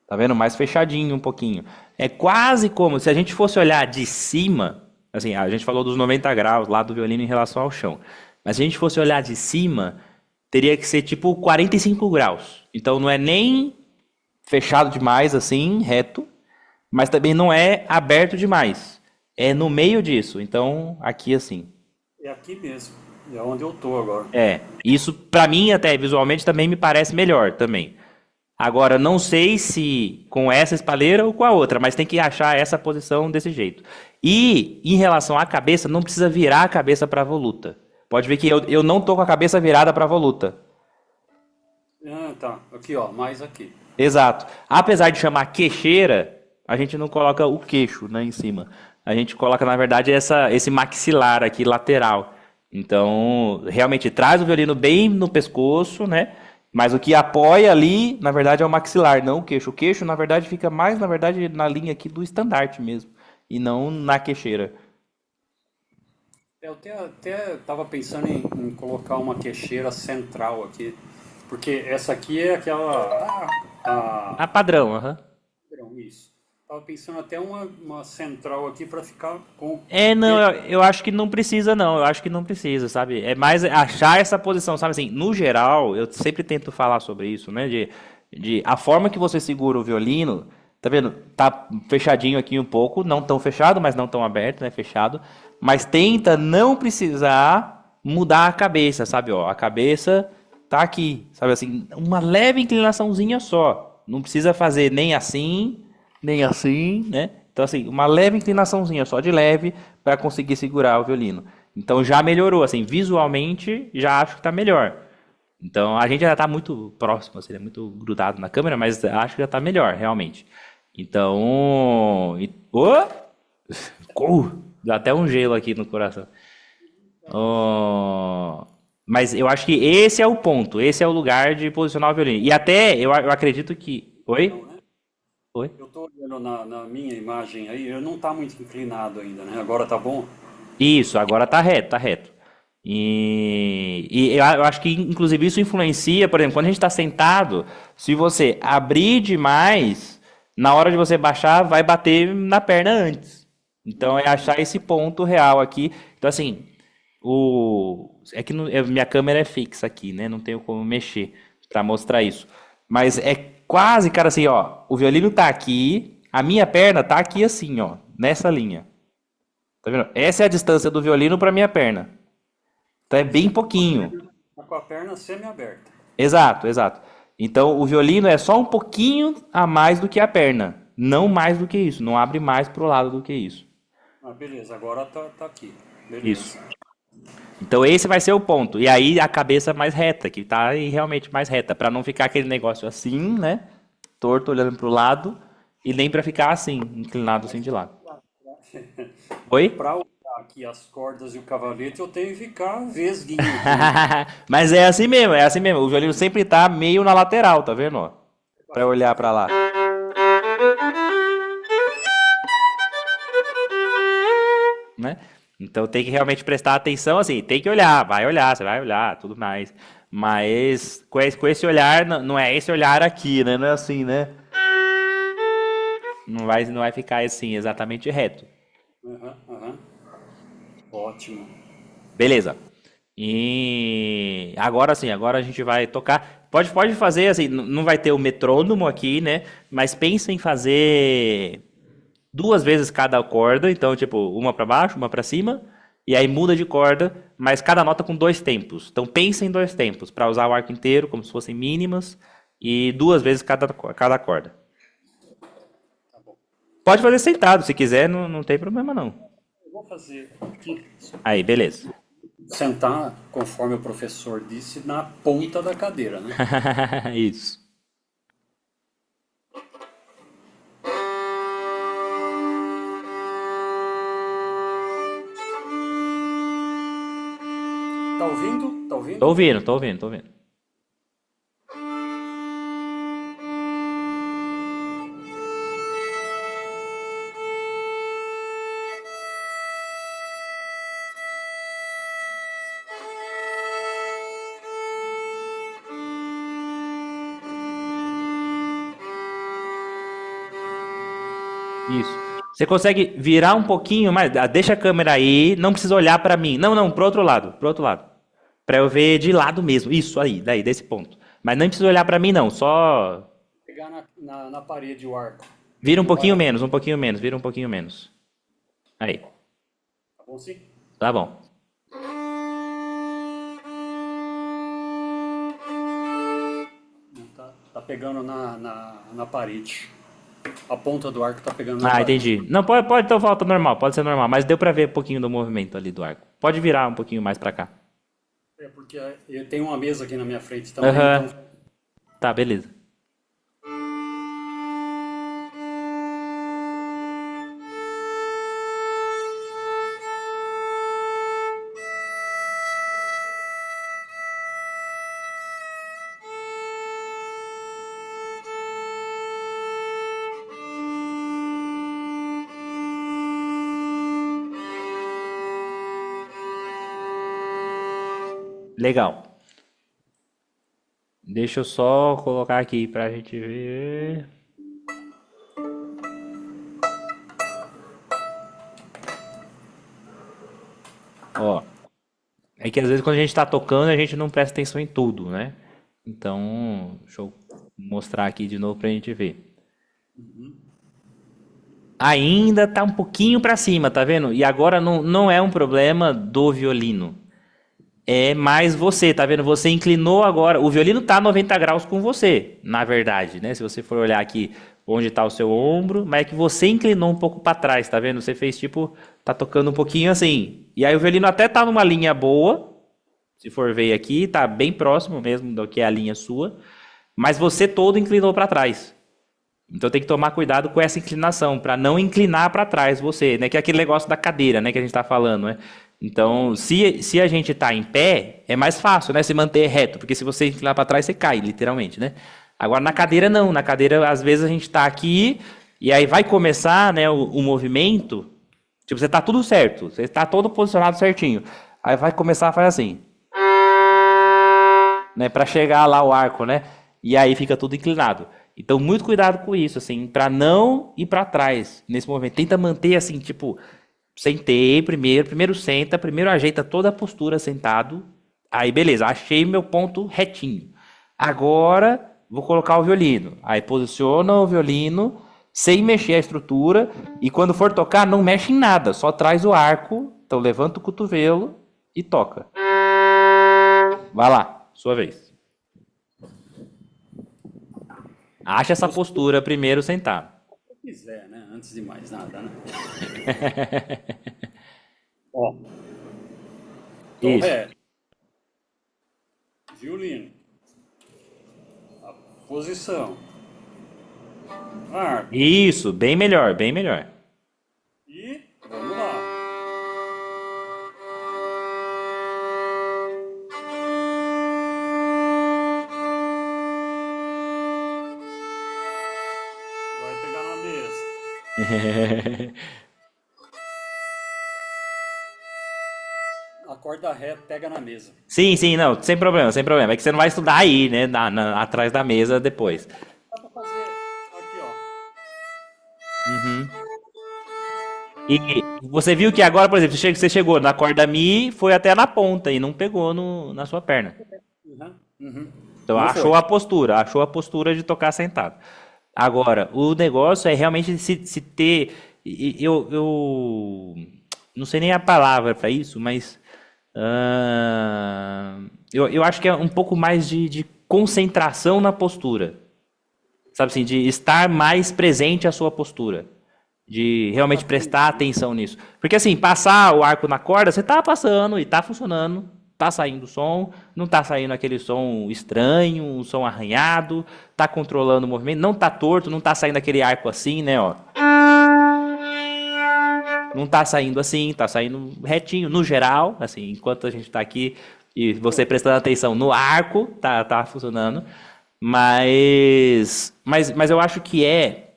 Speaker 3: Tá vendo? Mais fechadinho um pouquinho. É quase como se a gente fosse olhar de cima, assim, a gente falou dos 90 graus lá do violino em relação ao chão. Mas se a gente fosse olhar de cima, teria que ser tipo 45 graus. Então não é nem fechado demais assim, reto, mas também não é aberto demais. É no meio disso. Então, aqui assim.
Speaker 1: É aqui mesmo. É onde eu tô agora.
Speaker 3: Isso pra mim até visualmente também me parece melhor também. Agora, não sei se com essa espalheira ou com a outra, mas tem que achar essa posição desse jeito. E em relação à cabeça, não precisa virar a cabeça para a voluta. Pode ver que eu não tô com a cabeça virada para a voluta.
Speaker 1: Ah, tá. Aqui, ó. Mais aqui.
Speaker 3: Exato. Apesar de chamar queixeira, a gente não coloca o queixo, né, em cima. A gente coloca, na verdade, esse maxilar aqui lateral. Então, realmente traz o violino bem no pescoço, né? Mas o que apoia ali, na verdade, é o maxilar, não o queixo. O queixo, na verdade, fica mais, na verdade, na linha aqui do estandarte mesmo. E não na queixeira.
Speaker 1: Eu até tava pensando em colocar uma queixeira central aqui. Porque essa aqui é aquela.
Speaker 3: A padrão, aham.
Speaker 1: Não, isso. Tava pensando até uma central aqui para ficar com.
Speaker 3: Não, eu acho que não precisa, não. Eu acho que não precisa, sabe? É mais achar essa posição, sabe? Assim, no geral, eu sempre tento falar sobre isso, né? De a forma que você segura o violino, tá vendo? Tá fechadinho aqui um pouco, não tão fechado, mas não tão aberto, né? Fechado. Mas tenta não precisar mudar a cabeça, sabe? Ó, a cabeça tá aqui, sabe assim? Uma leve inclinaçãozinha só. Não precisa fazer nem assim, né? Então, assim, uma leve inclinaçãozinha, só de leve, para conseguir segurar o violino. Então, já melhorou, assim, visualmente, já acho que está melhor. Então, a gente já está muito próximo, assim, muito grudado na câmera, mas acho que já está melhor, realmente. Então, dá até um gelo aqui no coração. Mas eu acho que esse é o ponto, esse é o lugar de posicionar o violino. E até, eu acredito que... Oi? Oi?
Speaker 1: Eu tô olhando na minha imagem aí, eu não tá muito inclinado ainda, né? Agora tá bom?
Speaker 3: Isso, agora tá reto, tá reto. E eu acho que, inclusive, isso influencia, por exemplo, quando a gente está sentado, se você abrir demais, na hora de você baixar, vai bater na perna antes. Então, é achar esse ponto real aqui. Então, assim, é que minha câmera é fixa aqui, né? Não tenho como mexer para mostrar isso. Mas é quase, cara, assim, ó, o violino tá aqui, a minha perna tá aqui assim, ó, nessa linha. Tá vendo? Essa é a distância do violino para minha perna. Então é bem pouquinho.
Speaker 1: Tá com a perna semi-aberta.
Speaker 3: Exato, exato. Então o violino é só um pouquinho a mais do que a perna. Não mais do que isso. Não abre mais pro lado do que isso.
Speaker 1: Ah, beleza, agora tá aqui. Beleza.
Speaker 3: Isso. Então esse vai ser o ponto. E aí a cabeça mais reta, que tá aí realmente mais reta. Para não ficar aquele negócio assim, né? Torto, olhando pro lado. E nem para ficar assim, inclinado assim de lado. Oi?
Speaker 1: Para usar aqui as cordas e o cavalete, eu tenho que ficar vesguinho aqui.
Speaker 3: Mas é assim mesmo, é assim mesmo. O violino sempre tá meio na lateral, tá vendo? Ó? Pra olhar pra lá. Né? Então tem que realmente prestar atenção, assim, tem que olhar, vai olhar, você vai olhar, tudo mais. Mas com esse olhar, não é esse olhar aqui, né? Não é assim, né? Não vai ficar assim, exatamente reto.
Speaker 1: Aham. Ótimo.
Speaker 3: Beleza. E agora sim, agora a gente vai tocar. Pode fazer assim, não vai ter o metrônomo aqui, né? Mas pensa em fazer 2 vezes cada corda, então tipo, uma para baixo, uma para cima, e aí muda de corda, mas cada nota com 2 tempos. Então pensa em 2 tempos, para usar o arco inteiro como se fossem mínimas, e 2 vezes cada corda. Pode fazer sentado, se quiser, não tem problema não.
Speaker 1: Eu vou fazer aqui.
Speaker 3: Aí, beleza.
Speaker 1: Sentar, conforme o professor disse, na ponta da cadeira, né?
Speaker 3: Isso.
Speaker 1: Tá ouvindo? Tá ouvindo?
Speaker 3: Tô ouvindo. Isso. Você consegue virar um pouquinho mais? Deixa a câmera aí, não precisa olhar pra mim. Não, pro outro lado, Pra eu ver de lado mesmo. Isso aí, desse ponto. Mas não precisa olhar pra mim não, só
Speaker 1: Pegar na parede o arco.
Speaker 3: vira um pouquinho menos, vira um pouquinho menos. Aí,
Speaker 1: Tá bom sim?
Speaker 3: tá bom.
Speaker 1: Tá pegando na parede. A ponta do arco tá pegando na
Speaker 3: Ah,
Speaker 1: parede.
Speaker 3: entendi. Não, pode então volta normal, pode ser normal, mas deu pra ver um pouquinho do movimento ali do arco. Pode virar um pouquinho mais pra cá.
Speaker 1: É porque eu tenho uma mesa aqui na minha frente também,
Speaker 3: Aham.
Speaker 1: então
Speaker 3: Tá, beleza. Legal. Deixa eu só colocar aqui pra gente ver. Ó, é que às vezes quando a gente tá tocando, a gente não presta atenção em tudo, né? Então, deixa eu mostrar aqui de novo pra gente ver. Ainda tá um pouquinho pra cima, tá vendo? E agora não é um problema do violino. É mais você, tá vendo? Você inclinou agora. O violino tá 90 graus com você, na verdade, né? Se você for olhar aqui onde tá o seu ombro, mas é que você inclinou um pouco pra trás, tá vendo? Você fez tipo, tá tocando um pouquinho assim. E aí o violino até tá numa linha boa. Se for ver aqui, tá bem próximo mesmo do que é a linha sua, mas você todo inclinou pra trás. Então tem que tomar cuidado com essa inclinação, para não inclinar para trás você, né? Que é aquele negócio da cadeira, né? Que a gente está falando, né? Então, se a gente está em pé, é mais fácil, né? Se manter reto, porque se você inclinar para trás, você cai, literalmente, né? Agora, na cadeira, não. Na cadeira, às vezes, a gente está aqui, e aí vai começar, né, o movimento. Tipo, você está tudo certo, você está todo posicionado certinho. Aí vai começar a fazer assim, né, para chegar lá o arco, né? E aí fica tudo inclinado. Então, muito cuidado com isso, assim, para não ir para trás nesse movimento. Tenta manter assim, tipo, sentei primeiro senta, primeiro ajeita toda a postura sentado. Aí, beleza, achei meu ponto retinho. Agora, vou colocar o violino. Aí, posiciona o violino sem mexer a estrutura. E quando for tocar, não mexe em nada, só traz o arco. Então, levanta o cotovelo e toca. Vai lá, sua vez. Acha essa postura primeiro sentado.
Speaker 1: Se quiser, né? Antes de mais nada, né? Ó, tom
Speaker 3: Isso.
Speaker 1: ré, violino, a posição, arco
Speaker 3: Isso, bem melhor, bem melhor.
Speaker 1: e vamos lá. Vai pegar na mesa. A corda ré pega na mesa.
Speaker 3: Sim, sim, não, sem problema, sem problema. É que você não vai estudar aí, né, atrás da mesa depois.
Speaker 1: Dá pra fazer aqui, ó.
Speaker 3: E você viu que agora, por exemplo, você chegou na corda Mi, foi até na ponta e não pegou na sua perna.
Speaker 1: Uhum, uhum.
Speaker 3: Então
Speaker 1: Não foi.
Speaker 3: achou a postura de tocar sentado. Agora, o negócio é realmente se ter. Eu não sei nem a palavra para isso, mas eu acho que é um pouco mais de concentração na postura. Sabe assim, de estar mais presente à sua postura. De realmente prestar atenção nisso. Porque assim, passar o arco na corda, você tá passando e tá funcionando, tá saindo som, não tá saindo aquele som estranho, um som arranhado, tá controlando o movimento, não tá torto, não tá saindo aquele arco assim, né, ó. Não tá saindo assim, tá saindo retinho, no geral, assim, enquanto a gente tá aqui e você prestando atenção no arco, tá funcionando. Mas eu acho que é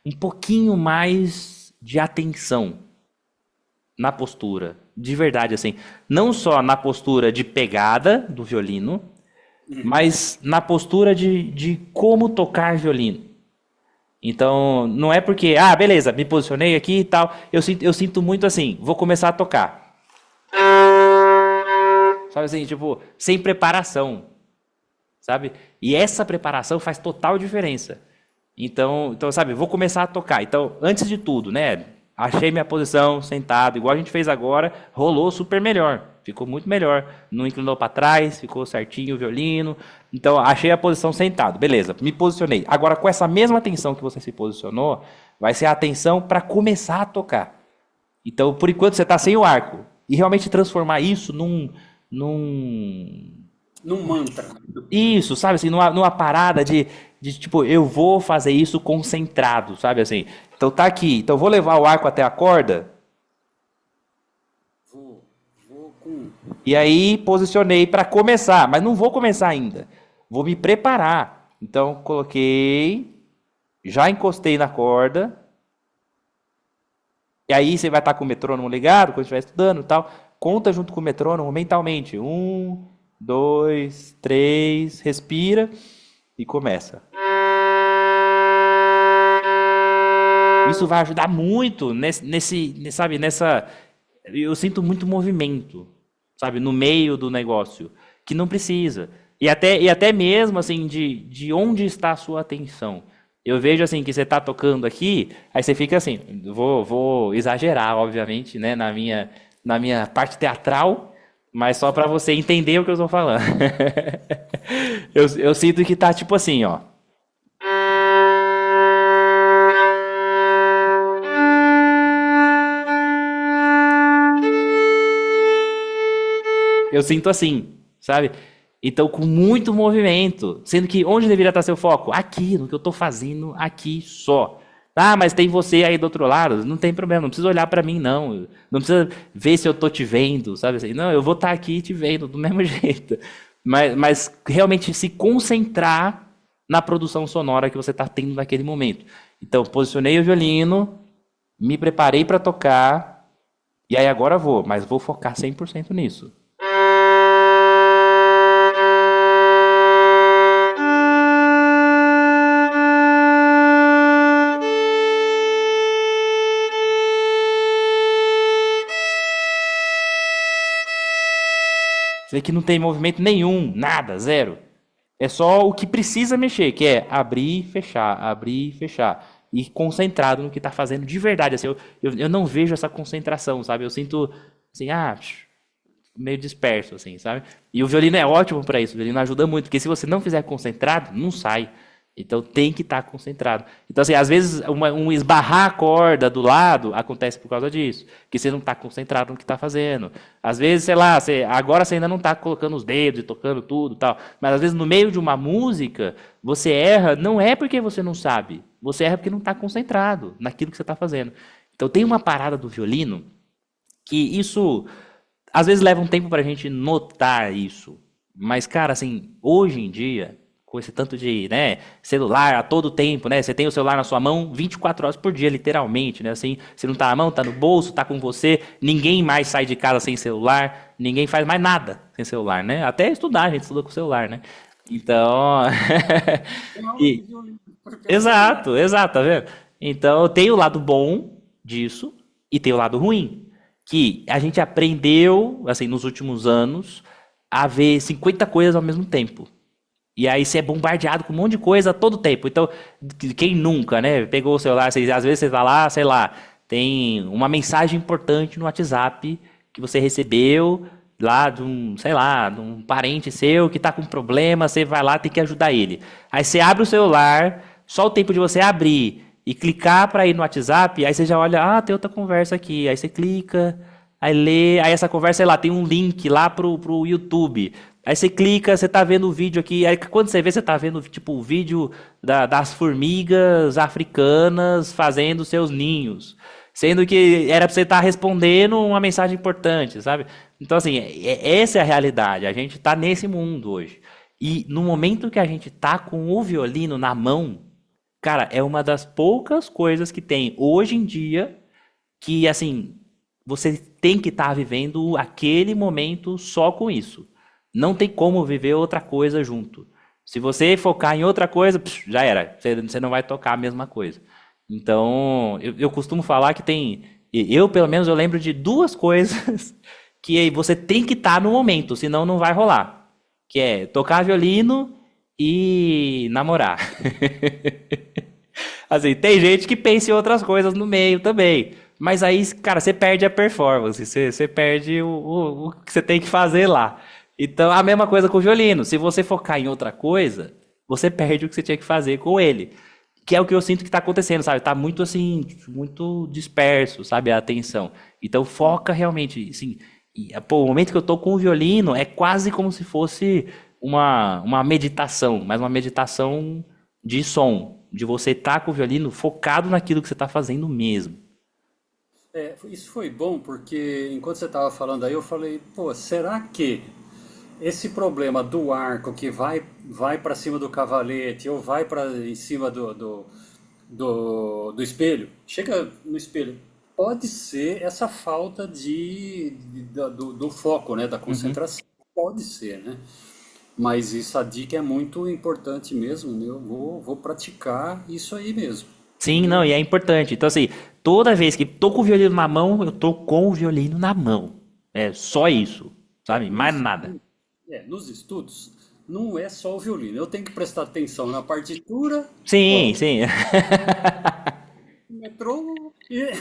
Speaker 3: um pouquinho mais de atenção na postura, de verdade, assim. Não só na postura de pegada do violino, mas na postura de como tocar violino. Então, não é porque, beleza, me posicionei aqui e tal. Eu sinto muito assim, vou começar a tocar. Sabe assim, tipo, sem preparação. Sabe? E essa preparação faz total diferença. Então, sabe, vou começar a tocar. Então, antes de tudo, né? Achei minha posição, sentado, igual a gente fez agora, rolou super melhor. Ficou muito melhor. Não inclinou para trás, ficou certinho o violino. Então, achei a posição sentado. Beleza, me posicionei. Agora, com essa mesma atenção que você se posicionou, vai ser a atenção para começar a tocar. Então, por enquanto, você está sem o arco. E realmente transformar isso
Speaker 1: Num mantra.
Speaker 3: Isso, sabe assim, numa parada de tipo, eu vou fazer isso concentrado, sabe assim. Então tá aqui, então eu vou levar o arco até a corda.
Speaker 1: Vou com.
Speaker 3: E aí posicionei para começar, mas não vou começar ainda. Vou me preparar. Então coloquei, já encostei na corda. E aí você vai estar com o metrônomo ligado quando estiver estudando e tal. Conta junto com o metrônomo mentalmente. 1, 2, 3, respira e começa. Isso vai ajudar muito sabe, nessa. Eu sinto muito movimento, sabe, no meio do negócio, que não precisa. E até mesmo assim, de onde está a sua atenção. Eu vejo assim que você está tocando aqui, aí você fica assim, vou exagerar, obviamente, né, na minha parte teatral, mas só para você entender o que eu estou falando. eu sinto que tá tipo assim, ó. Eu sinto assim, sabe? Então, com muito movimento, sendo que onde deveria estar seu foco? Aqui, no que eu estou fazendo aqui só. Mas tem você aí do outro lado, não tem problema, não precisa olhar para mim, não. Não precisa ver se eu estou te vendo, sabe assim? Não, eu vou estar aqui te vendo do mesmo jeito. Mas realmente se concentrar na produção sonora que você está tendo naquele momento. Então, posicionei o violino, me preparei para tocar, E aí agora vou, mas vou focar 100% nisso. Você vê que não tem movimento nenhum, nada, zero. É só o que precisa mexer, que é abrir e fechar. E concentrado no que está fazendo de verdade. Assim, eu não vejo essa concentração, sabe? Eu sinto assim, meio disperso, assim, sabe? E o violino é ótimo para isso. O violino ajuda muito, porque se você não fizer concentrado, não sai. Então tem que estar concentrado. Então, assim, às vezes um esbarrar a corda do lado acontece por causa disso. Que você não está concentrado no que está fazendo. Às vezes, sei lá, agora você ainda não está colocando os dedos e tocando tudo e tal. Mas às vezes no meio de uma música, você erra, não é porque você não sabe. Você erra porque não está concentrado naquilo que você está fazendo. Então tem uma parada do violino que isso às vezes leva um tempo para a gente notar isso. Mas, cara, assim, hoje em dia, com esse tanto de, né, celular a todo tempo, né? Você tem o celular na sua mão 24 horas por dia, literalmente, né? Assim, se não tá na mão, tá no bolso, tá com você. Ninguém mais sai de casa sem celular, ninguém faz mais nada sem celular, né? Até estudar, a gente estuda com o celular, né? Então,
Speaker 1: Tem aula de
Speaker 3: e-
Speaker 1: violino pelo celular.
Speaker 3: exato, exato, tá vendo? Então, tem o lado bom disso e tem o lado ruim, que a gente aprendeu, assim, nos últimos anos, a ver 50 coisas ao mesmo tempo. E aí você é bombardeado com um monte de coisa a todo tempo. Então, quem nunca, né? Pegou o celular, às vezes você tá lá, sei lá, tem uma mensagem importante no WhatsApp que você recebeu lá de um, sei lá, de um parente seu que tá com problema, você vai lá, tem que ajudar ele. Aí você abre o celular, só o tempo de você abrir e clicar para ir no WhatsApp, aí você já olha, tem outra conversa aqui. Aí você clica, aí lê, aí essa conversa, sei lá, tem um link lá pro YouTube. Aí você clica, você tá vendo o vídeo aqui, aí quando você vê, você tá vendo tipo o vídeo das formigas africanas fazendo seus ninhos. Sendo que era pra você estar respondendo uma mensagem importante, sabe? Então, assim, essa é a realidade. A gente tá nesse mundo hoje. E no momento que a gente tá com o violino na mão, cara, é uma das poucas coisas que tem hoje em dia que, assim, você tem que estar vivendo aquele momento só com isso. Não tem como viver outra coisa junto. Se você focar em outra coisa, já era. Você não vai tocar a mesma coisa. Então, eu costumo falar que tem. Eu, pelo menos, eu lembro de duas coisas que você tem que estar no momento, senão não vai rolar. Que é tocar violino e namorar. Assim, tem gente que pensa em outras coisas no meio também. Mas aí, cara, você perde a performance, você perde o que você tem que fazer lá. Então, a mesma coisa com o violino. Se você focar em outra coisa, você perde o que você tinha que fazer com ele. Que é o que eu sinto que tá acontecendo, sabe? Tá muito assim, muito disperso, sabe? A atenção. Então, foca realmente, assim. O momento que eu tô com o violino é quase como se fosse uma meditação, mas uma meditação de som, de você estar com o violino focado naquilo que você está fazendo mesmo.
Speaker 1: Isso foi bom porque enquanto você estava falando aí, eu falei, pô, será que esse problema do arco que vai para cima do cavalete ou vai para em cima do espelho, chega no espelho, pode ser essa falta do foco, né, da
Speaker 3: Uhum.
Speaker 1: concentração, pode ser, né? Mas essa dica é muito importante mesmo, né? Eu vou praticar isso aí mesmo.
Speaker 3: Sim, não, e é importante. Então, assim, toda vez que tô com o violino na mão, eu tô com o violino na mão. É só isso,
Speaker 1: É,
Speaker 3: sabe? Mais
Speaker 1: nos,
Speaker 3: nada.
Speaker 1: nos estudos, não é só o violino. Eu tenho que prestar atenção na partitura,
Speaker 3: Sim,
Speaker 1: ó,
Speaker 3: sim.
Speaker 1: metrô e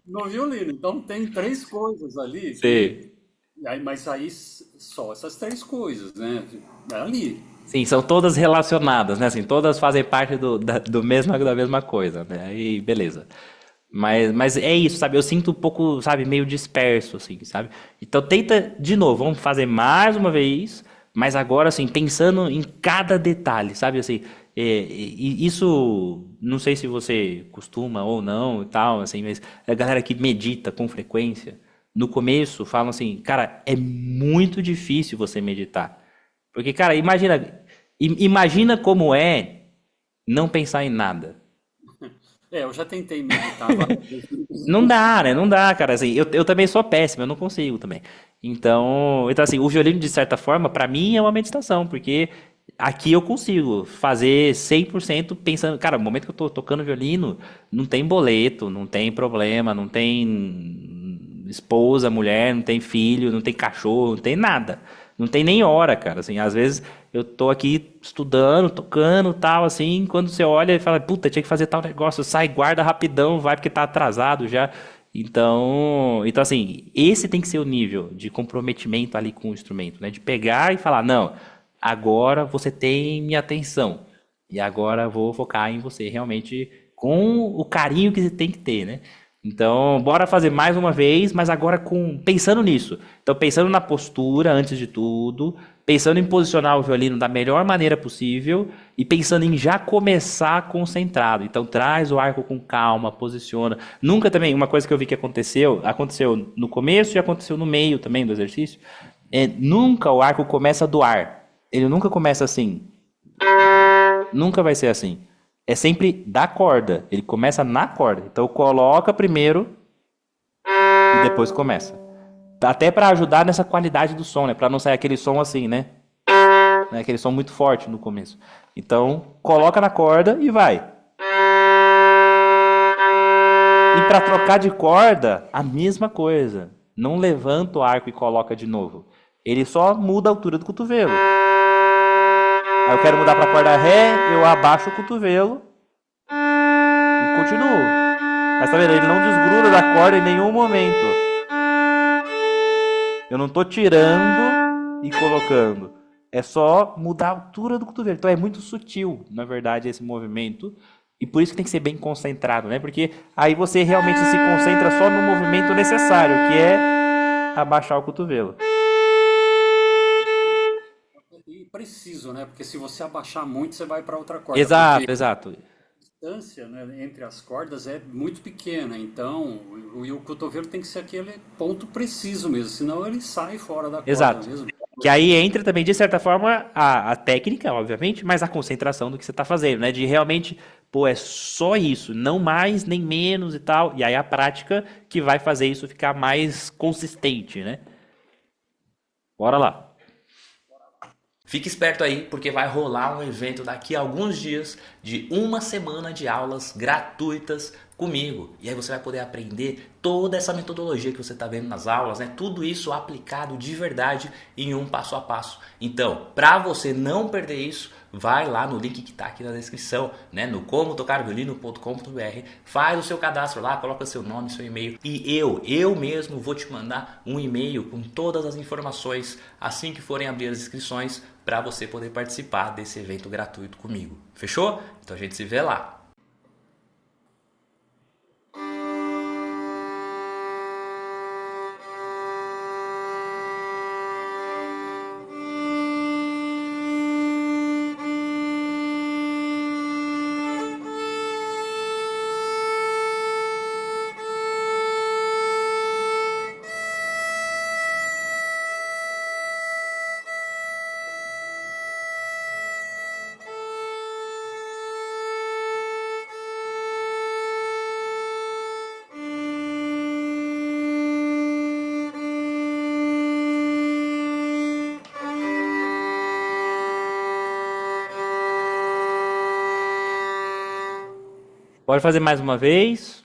Speaker 1: no violino. Então tem três coisas ali que.
Speaker 3: Sim.
Speaker 1: Mas aí só essas três coisas, né? É ali.
Speaker 3: Sim, são todas relacionadas, né? Assim, todas fazem parte da mesma coisa, né? Aí, beleza. Mas é isso, sabe? Eu sinto um pouco, sabe, meio disperso, assim, sabe? Então tenta de novo, vamos fazer mais uma vez, mas agora, assim, pensando em cada detalhe, sabe? Assim, e isso, não sei se você costuma ou não e tal, assim, mas a galera que medita com frequência, no começo falam assim, cara, é muito difícil você meditar. Porque, cara, imagina como é não pensar em nada.
Speaker 1: Eu já tentei meditar várias vezes, não
Speaker 3: Não
Speaker 1: consigo.
Speaker 3: dá, né? Não dá, cara. Assim, eu também sou péssimo, eu não consigo também. Então assim, o violino, de certa forma, pra mim é uma meditação, porque aqui eu consigo fazer 100% pensando. Cara, no momento que eu tô tocando violino, não tem boleto, não tem problema, não tem esposa, mulher, não tem filho, não tem cachorro, não tem nada. Não tem nem hora, cara. Assim, às vezes eu tô aqui estudando, tocando, tal, assim, quando você olha e fala, puta, tinha que fazer tal negócio, sai, guarda rapidão, vai porque tá atrasado já. Então assim, esse tem que ser o nível de comprometimento ali com o instrumento, né? De pegar e falar, não, agora você tem minha atenção. E agora eu vou focar em você realmente com o carinho que você tem que ter, né? Então, bora fazer mais uma vez, mas agora pensando nisso. Então, pensando na postura antes de tudo, pensando em posicionar o violino da melhor maneira possível e pensando em já começar concentrado. Então, traz o arco com calma, posiciona. Nunca também, uma coisa que eu vi que aconteceu no começo e aconteceu no meio também do exercício, nunca o arco começa do ar. Ele nunca começa assim. Nunca vai ser assim. É sempre da corda. Ele começa na corda. Então coloca primeiro e depois começa. Até para ajudar nessa qualidade do som, né? Para não sair aquele som assim, né? Aquele som muito forte no começo. Então coloca na corda e vai. E para trocar de corda, a mesma coisa. Não levanta o arco e coloca de novo. Ele só muda a altura do cotovelo. Aí eu quero mudar para a corda Ré, eu abaixo o cotovelo e continuo. Mas tá vendo? Ele não desgruda da corda em nenhum momento. Eu não tô tirando e colocando. É só mudar a altura do cotovelo. Então é muito sutil, na verdade, esse movimento. E por isso que tem que ser bem concentrado, né? Porque aí você realmente se concentra só no movimento necessário, que é abaixar o cotovelo.
Speaker 1: E preciso, né? Porque se você abaixar muito, você vai para outra corda. Porque
Speaker 3: Exato, exato.
Speaker 1: distância, né, entre as cordas é muito pequena, então o cotovelo tem que ser aquele ponto preciso mesmo, senão ele sai fora da corda
Speaker 3: Exato.
Speaker 1: mesmo.
Speaker 3: Que aí entra também, de certa forma, a técnica, obviamente, mas a concentração do que você está fazendo, né? De realmente, pô, é só isso, não mais nem menos e tal. E aí a prática que vai fazer isso ficar mais consistente, né? Bora lá.
Speaker 2: Fique esperto aí, porque vai rolar um evento daqui a alguns dias de uma semana de aulas gratuitas comigo. E aí você vai poder aprender toda essa metodologia que você está vendo nas aulas, né? Tudo isso aplicado de verdade em um passo a passo. Então, para você não perder isso, vai lá no link que está aqui na descrição, né? No comotocarviolino.com.br, faz o seu cadastro lá, coloca seu nome, seu e-mail e eu mesmo vou te mandar um e-mail com todas as informações assim que forem abrir as inscrições para você poder participar desse evento gratuito comigo. Fechou? Então a gente se vê lá.
Speaker 3: Pode fazer mais uma vez.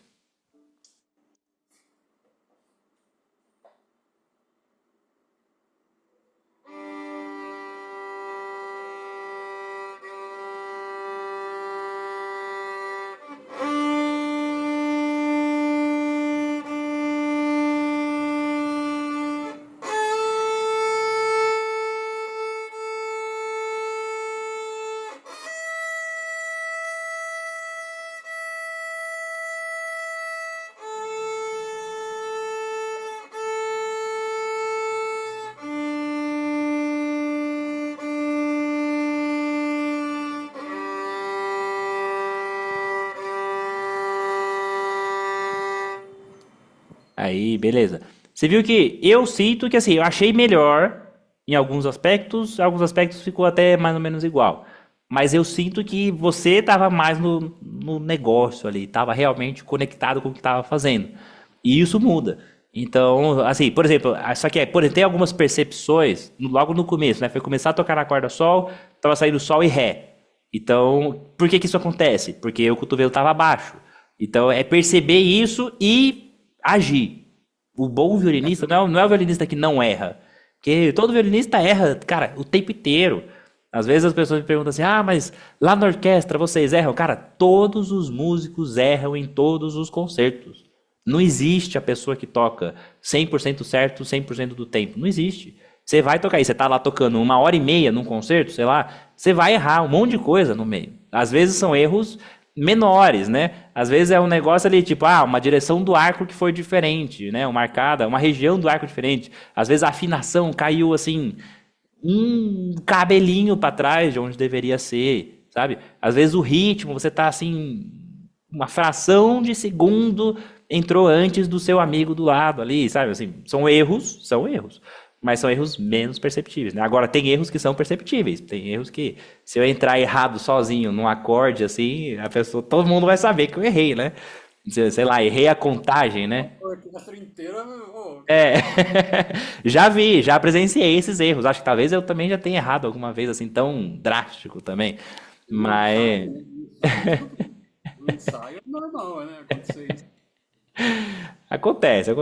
Speaker 3: Aí, beleza. Você viu que eu sinto que assim, eu achei melhor em alguns aspectos ficou até mais ou menos igual. mas eu sinto que você estava mais no negócio ali, estava realmente conectado com o que estava fazendo. E isso muda. Então, assim, por exemplo, só que por exemplo, tem algumas percepções logo no começo, né? Foi começar a tocar na corda sol, estava saindo sol e ré. Então, por que que isso acontece? Porque o cotovelo estava abaixo. Então, é perceber isso e agir. O bom violinista não é o violinista que não erra. Porque todo violinista erra, cara, o tempo inteiro. Às vezes as pessoas me perguntam assim: ah, mas lá na orquestra vocês erram? Cara, todos os músicos erram em todos os concertos. Não existe a pessoa que toca 100% certo 100% do tempo. Não existe. Você vai tocar aí, você tá lá tocando 1h30 num concerto, sei lá, você vai errar um monte de coisa no meio. Às vezes são erros menores, né? Às vezes é um negócio ali, tipo, uma direção do arco que foi diferente, né? Uma arcada, uma região do arco diferente. Às vezes a afinação caiu assim, um cabelinho para trás de onde deveria ser, sabe? Às vezes o ritmo, você tá assim, uma fração de segundo entrou antes do seu amigo do lado ali, sabe? Assim, são erros, mas são erros menos perceptíveis, né? Agora, tem erros que são perceptíveis, tem erros que, se eu entrar errado sozinho num acorde, assim, todo mundo vai saber que eu errei, né? Sei lá, errei a contagem, né?
Speaker 1: A orquestra inteira,
Speaker 3: É, já presenciei esses erros. Acho que talvez eu também já tenha errado alguma vez, assim, tão drástico também.
Speaker 1: no ensaio,
Speaker 3: Mas
Speaker 1: tudo bem. No ensaio é normal, né? Acontecer isso.
Speaker 3: acontece.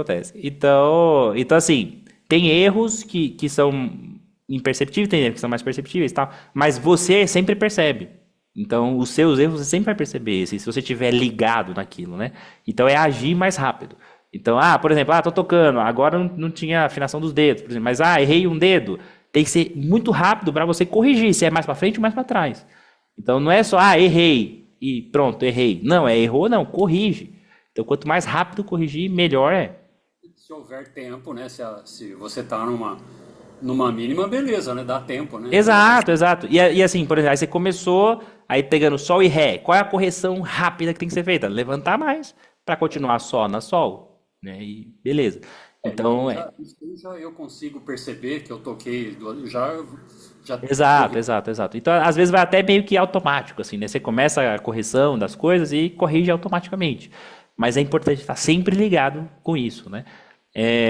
Speaker 3: Então assim, tem erros que são imperceptíveis, tem erros que são mais perceptíveis e tal, mas você sempre percebe. Então, os seus erros você sempre vai perceber, assim, se você estiver ligado naquilo, né? Então, é agir mais rápido. Então, por exemplo, tô tocando, agora não tinha afinação dos dedos, por exemplo, mas, errei um dedo. Tem que ser muito rápido para você corrigir, se é mais para frente ou mais para trás. Então, não é só, errei e pronto, errei. Não, errou, não, corrige. Então, quanto mais rápido corrigir, melhor é.
Speaker 1: Se houver tempo, né? Se você tá numa mínima, beleza, né? Dá tempo, né?
Speaker 3: Exato. E assim, por exemplo, aí você começou, aí pegando sol e ré. Qual é a correção rápida que tem que ser feita? Levantar mais para continuar só na sol, né? E beleza. Então,
Speaker 1: Isso eu consigo perceber que eu toquei, já corri.
Speaker 3: exato. Então, às vezes vai até meio que automático, assim, né? Você começa a correção das coisas e corrige automaticamente. Mas é importante estar sempre ligado com isso, né?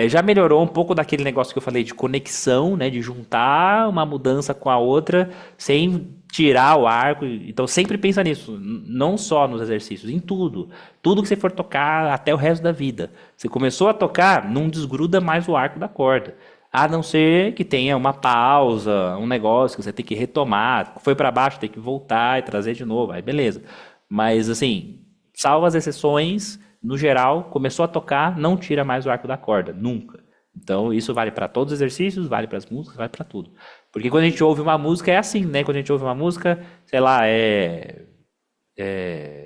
Speaker 3: Já melhorou um pouco daquele negócio que eu falei de conexão, né? De juntar uma mudança com a outra sem tirar o arco. Então sempre pensa nisso, não só nos exercícios, em tudo. Tudo que você for tocar até o resto da vida. Você começou a tocar, não desgruda mais o arco da corda. A não ser que tenha uma pausa, um negócio que você tem que retomar. Foi para baixo, tem que voltar e trazer de novo. Aí beleza. Mas assim, salvo as exceções, no geral, começou a tocar, não tira mais o arco da corda, nunca. Então, isso vale para todos os exercícios, vale para as músicas, vale para tudo. Porque quando a gente ouve uma música, é assim, né? Quando a gente ouve uma música, sei lá,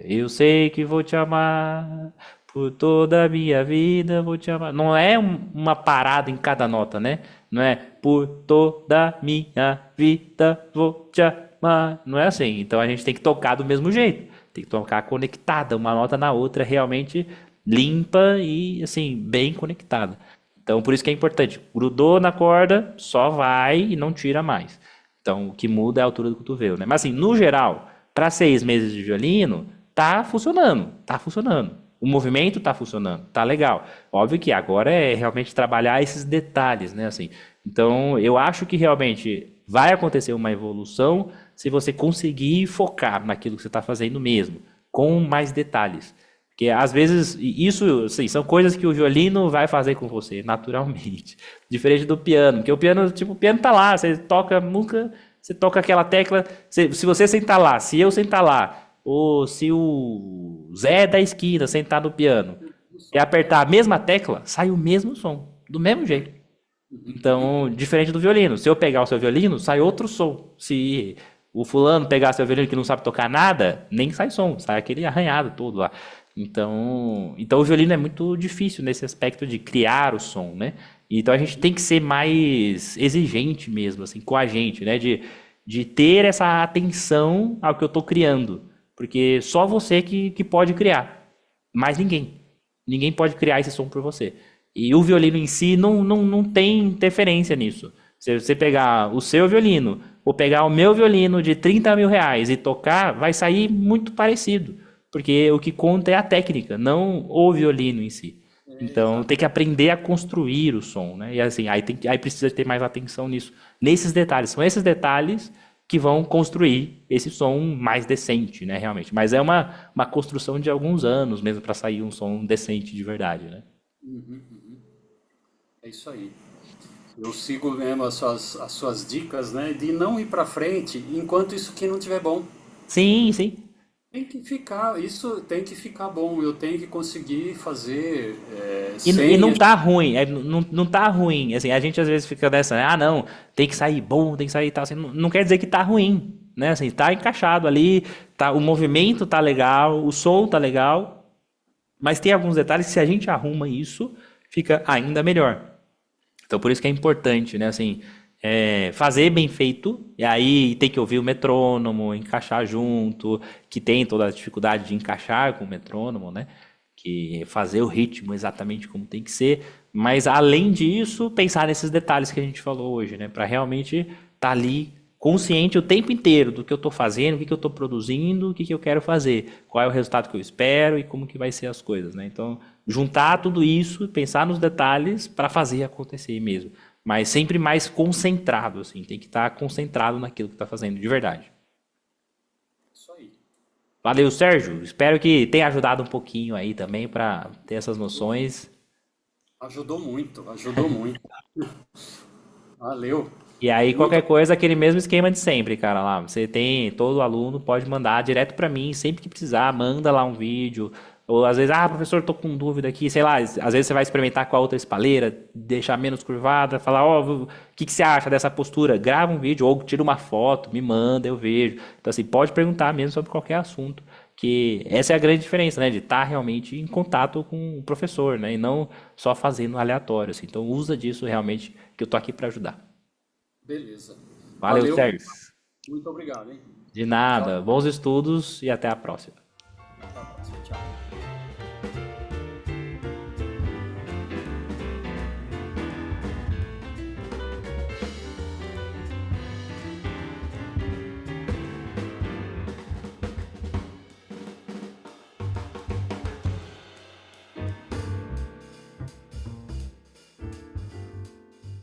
Speaker 3: eu sei que vou te amar, por toda a minha vida vou te amar. Não é uma parada em cada nota, né? Não é por toda a minha vida vou te amar. Não é assim. Então, a gente tem que tocar do mesmo jeito. Tem que tocar conectada, uma nota na outra, realmente limpa e, assim, bem conectada. Então, por isso que é importante. Grudou na corda, só vai e não tira mais. Então, o que muda é a altura do cotovelo, né? Mas, assim, no geral, para 6 meses de violino, tá funcionando. O movimento tá funcionando, tá legal. Óbvio que agora é realmente trabalhar esses detalhes, né? Assim, então, eu acho que realmente vai acontecer uma evolução se você conseguir focar naquilo que você está fazendo mesmo, com mais detalhes. Porque às vezes, isso assim, são coisas que o violino vai fazer com você, naturalmente. Diferente do piano, porque o piano tá lá, você toca música, você toca aquela tecla, se você sentar lá, se eu sentar lá, ou se o Zé da esquina sentar no piano e apertar a mesma tecla, sai o mesmo som, do mesmo jeito. Então, diferente do violino. Se eu pegar o seu violino, sai outro som. Se o fulano pegar seu violino que não sabe tocar nada, nem sai som, sai aquele arranhado todo lá. Então o violino é muito difícil nesse aspecto de criar o som, né? Então a gente tem que ser mais exigente mesmo, assim, com a gente, né? De ter essa atenção ao que eu estou criando. Porque só você que pode criar. Mais ninguém. Ninguém pode criar esse som por você. E o violino em si não tem interferência nisso. Se você pegar o seu violino, ou pegar o meu violino de 30 mil reais e tocar, vai sair muito parecido. Porque o que conta é a técnica, não o violino em si. Então tem que aprender a construir o som, né? E assim, aí precisa ter mais atenção nisso, nesses detalhes. São esses detalhes que vão construir esse som mais decente, né? Realmente. Mas é uma construção de alguns anos mesmo para sair um som decente de verdade, né?
Speaker 1: É isso aí. Eu sigo mesmo as suas dicas, né? De não ir para frente enquanto isso aqui não estiver bom.
Speaker 3: Sim, sim.
Speaker 1: Tem que ficar, isso tem que ficar bom. Eu tenho que conseguir fazer
Speaker 3: E
Speaker 1: sem.
Speaker 3: não tá ruim, não tá ruim. Assim, a gente às vezes fica nessa, né? Ah, não, tem que sair bom, tem que sair tal. Assim, não quer dizer que tá ruim, né? Assim, tá encaixado ali, tá, o movimento tá legal, o som tá legal, mas tem alguns detalhes que se a gente arruma isso, fica ainda melhor. Então por isso que é importante, né? Assim, fazer bem feito, e aí tem que ouvir o metrônomo, encaixar junto, que tem toda a dificuldade de encaixar com o metrônomo, né? Que fazer o ritmo exatamente como tem que ser, mas além disso, pensar nesses detalhes que a gente falou hoje, né? Para realmente estar ali consciente o tempo inteiro do que eu estou fazendo, o que eu estou produzindo, o que eu quero fazer, qual é o resultado que eu espero e como que vai ser as coisas, né? Então, juntar tudo isso, pensar nos detalhes para fazer acontecer mesmo, mas sempre mais concentrado, assim, tem que estar concentrado naquilo que está fazendo de verdade.
Speaker 1: Isso aí.
Speaker 3: Valeu, Sérgio. Espero que tenha ajudado um pouquinho aí também para ter essas noções.
Speaker 1: Ajudou muito, ajudou muito. Valeu.
Speaker 3: E aí,
Speaker 1: Muito.
Speaker 3: qualquer coisa, aquele mesmo esquema de sempre, cara, lá. Você tem, todo aluno pode mandar direto para mim, sempre que precisar, manda lá um vídeo. Ou às vezes, professor, tô com dúvida aqui, sei lá, às vezes você vai experimentar com a outra espalheira, deixar menos curvada, falar, o que que você acha dessa postura? Grava um vídeo ou tira uma foto, me manda, eu vejo. Então, assim, pode perguntar mesmo sobre qualquer assunto, que essa é a grande diferença, né, de estar realmente em contato com o professor, né, e não só fazendo aleatório, assim. Então, usa disso realmente, que eu tô aqui para ajudar.
Speaker 1: Beleza.
Speaker 3: Valeu,
Speaker 1: Valeu.
Speaker 3: Sérgio.
Speaker 1: Muito obrigado, hein?
Speaker 3: De
Speaker 1: Tchau.
Speaker 3: nada. Bons estudos e até a próxima.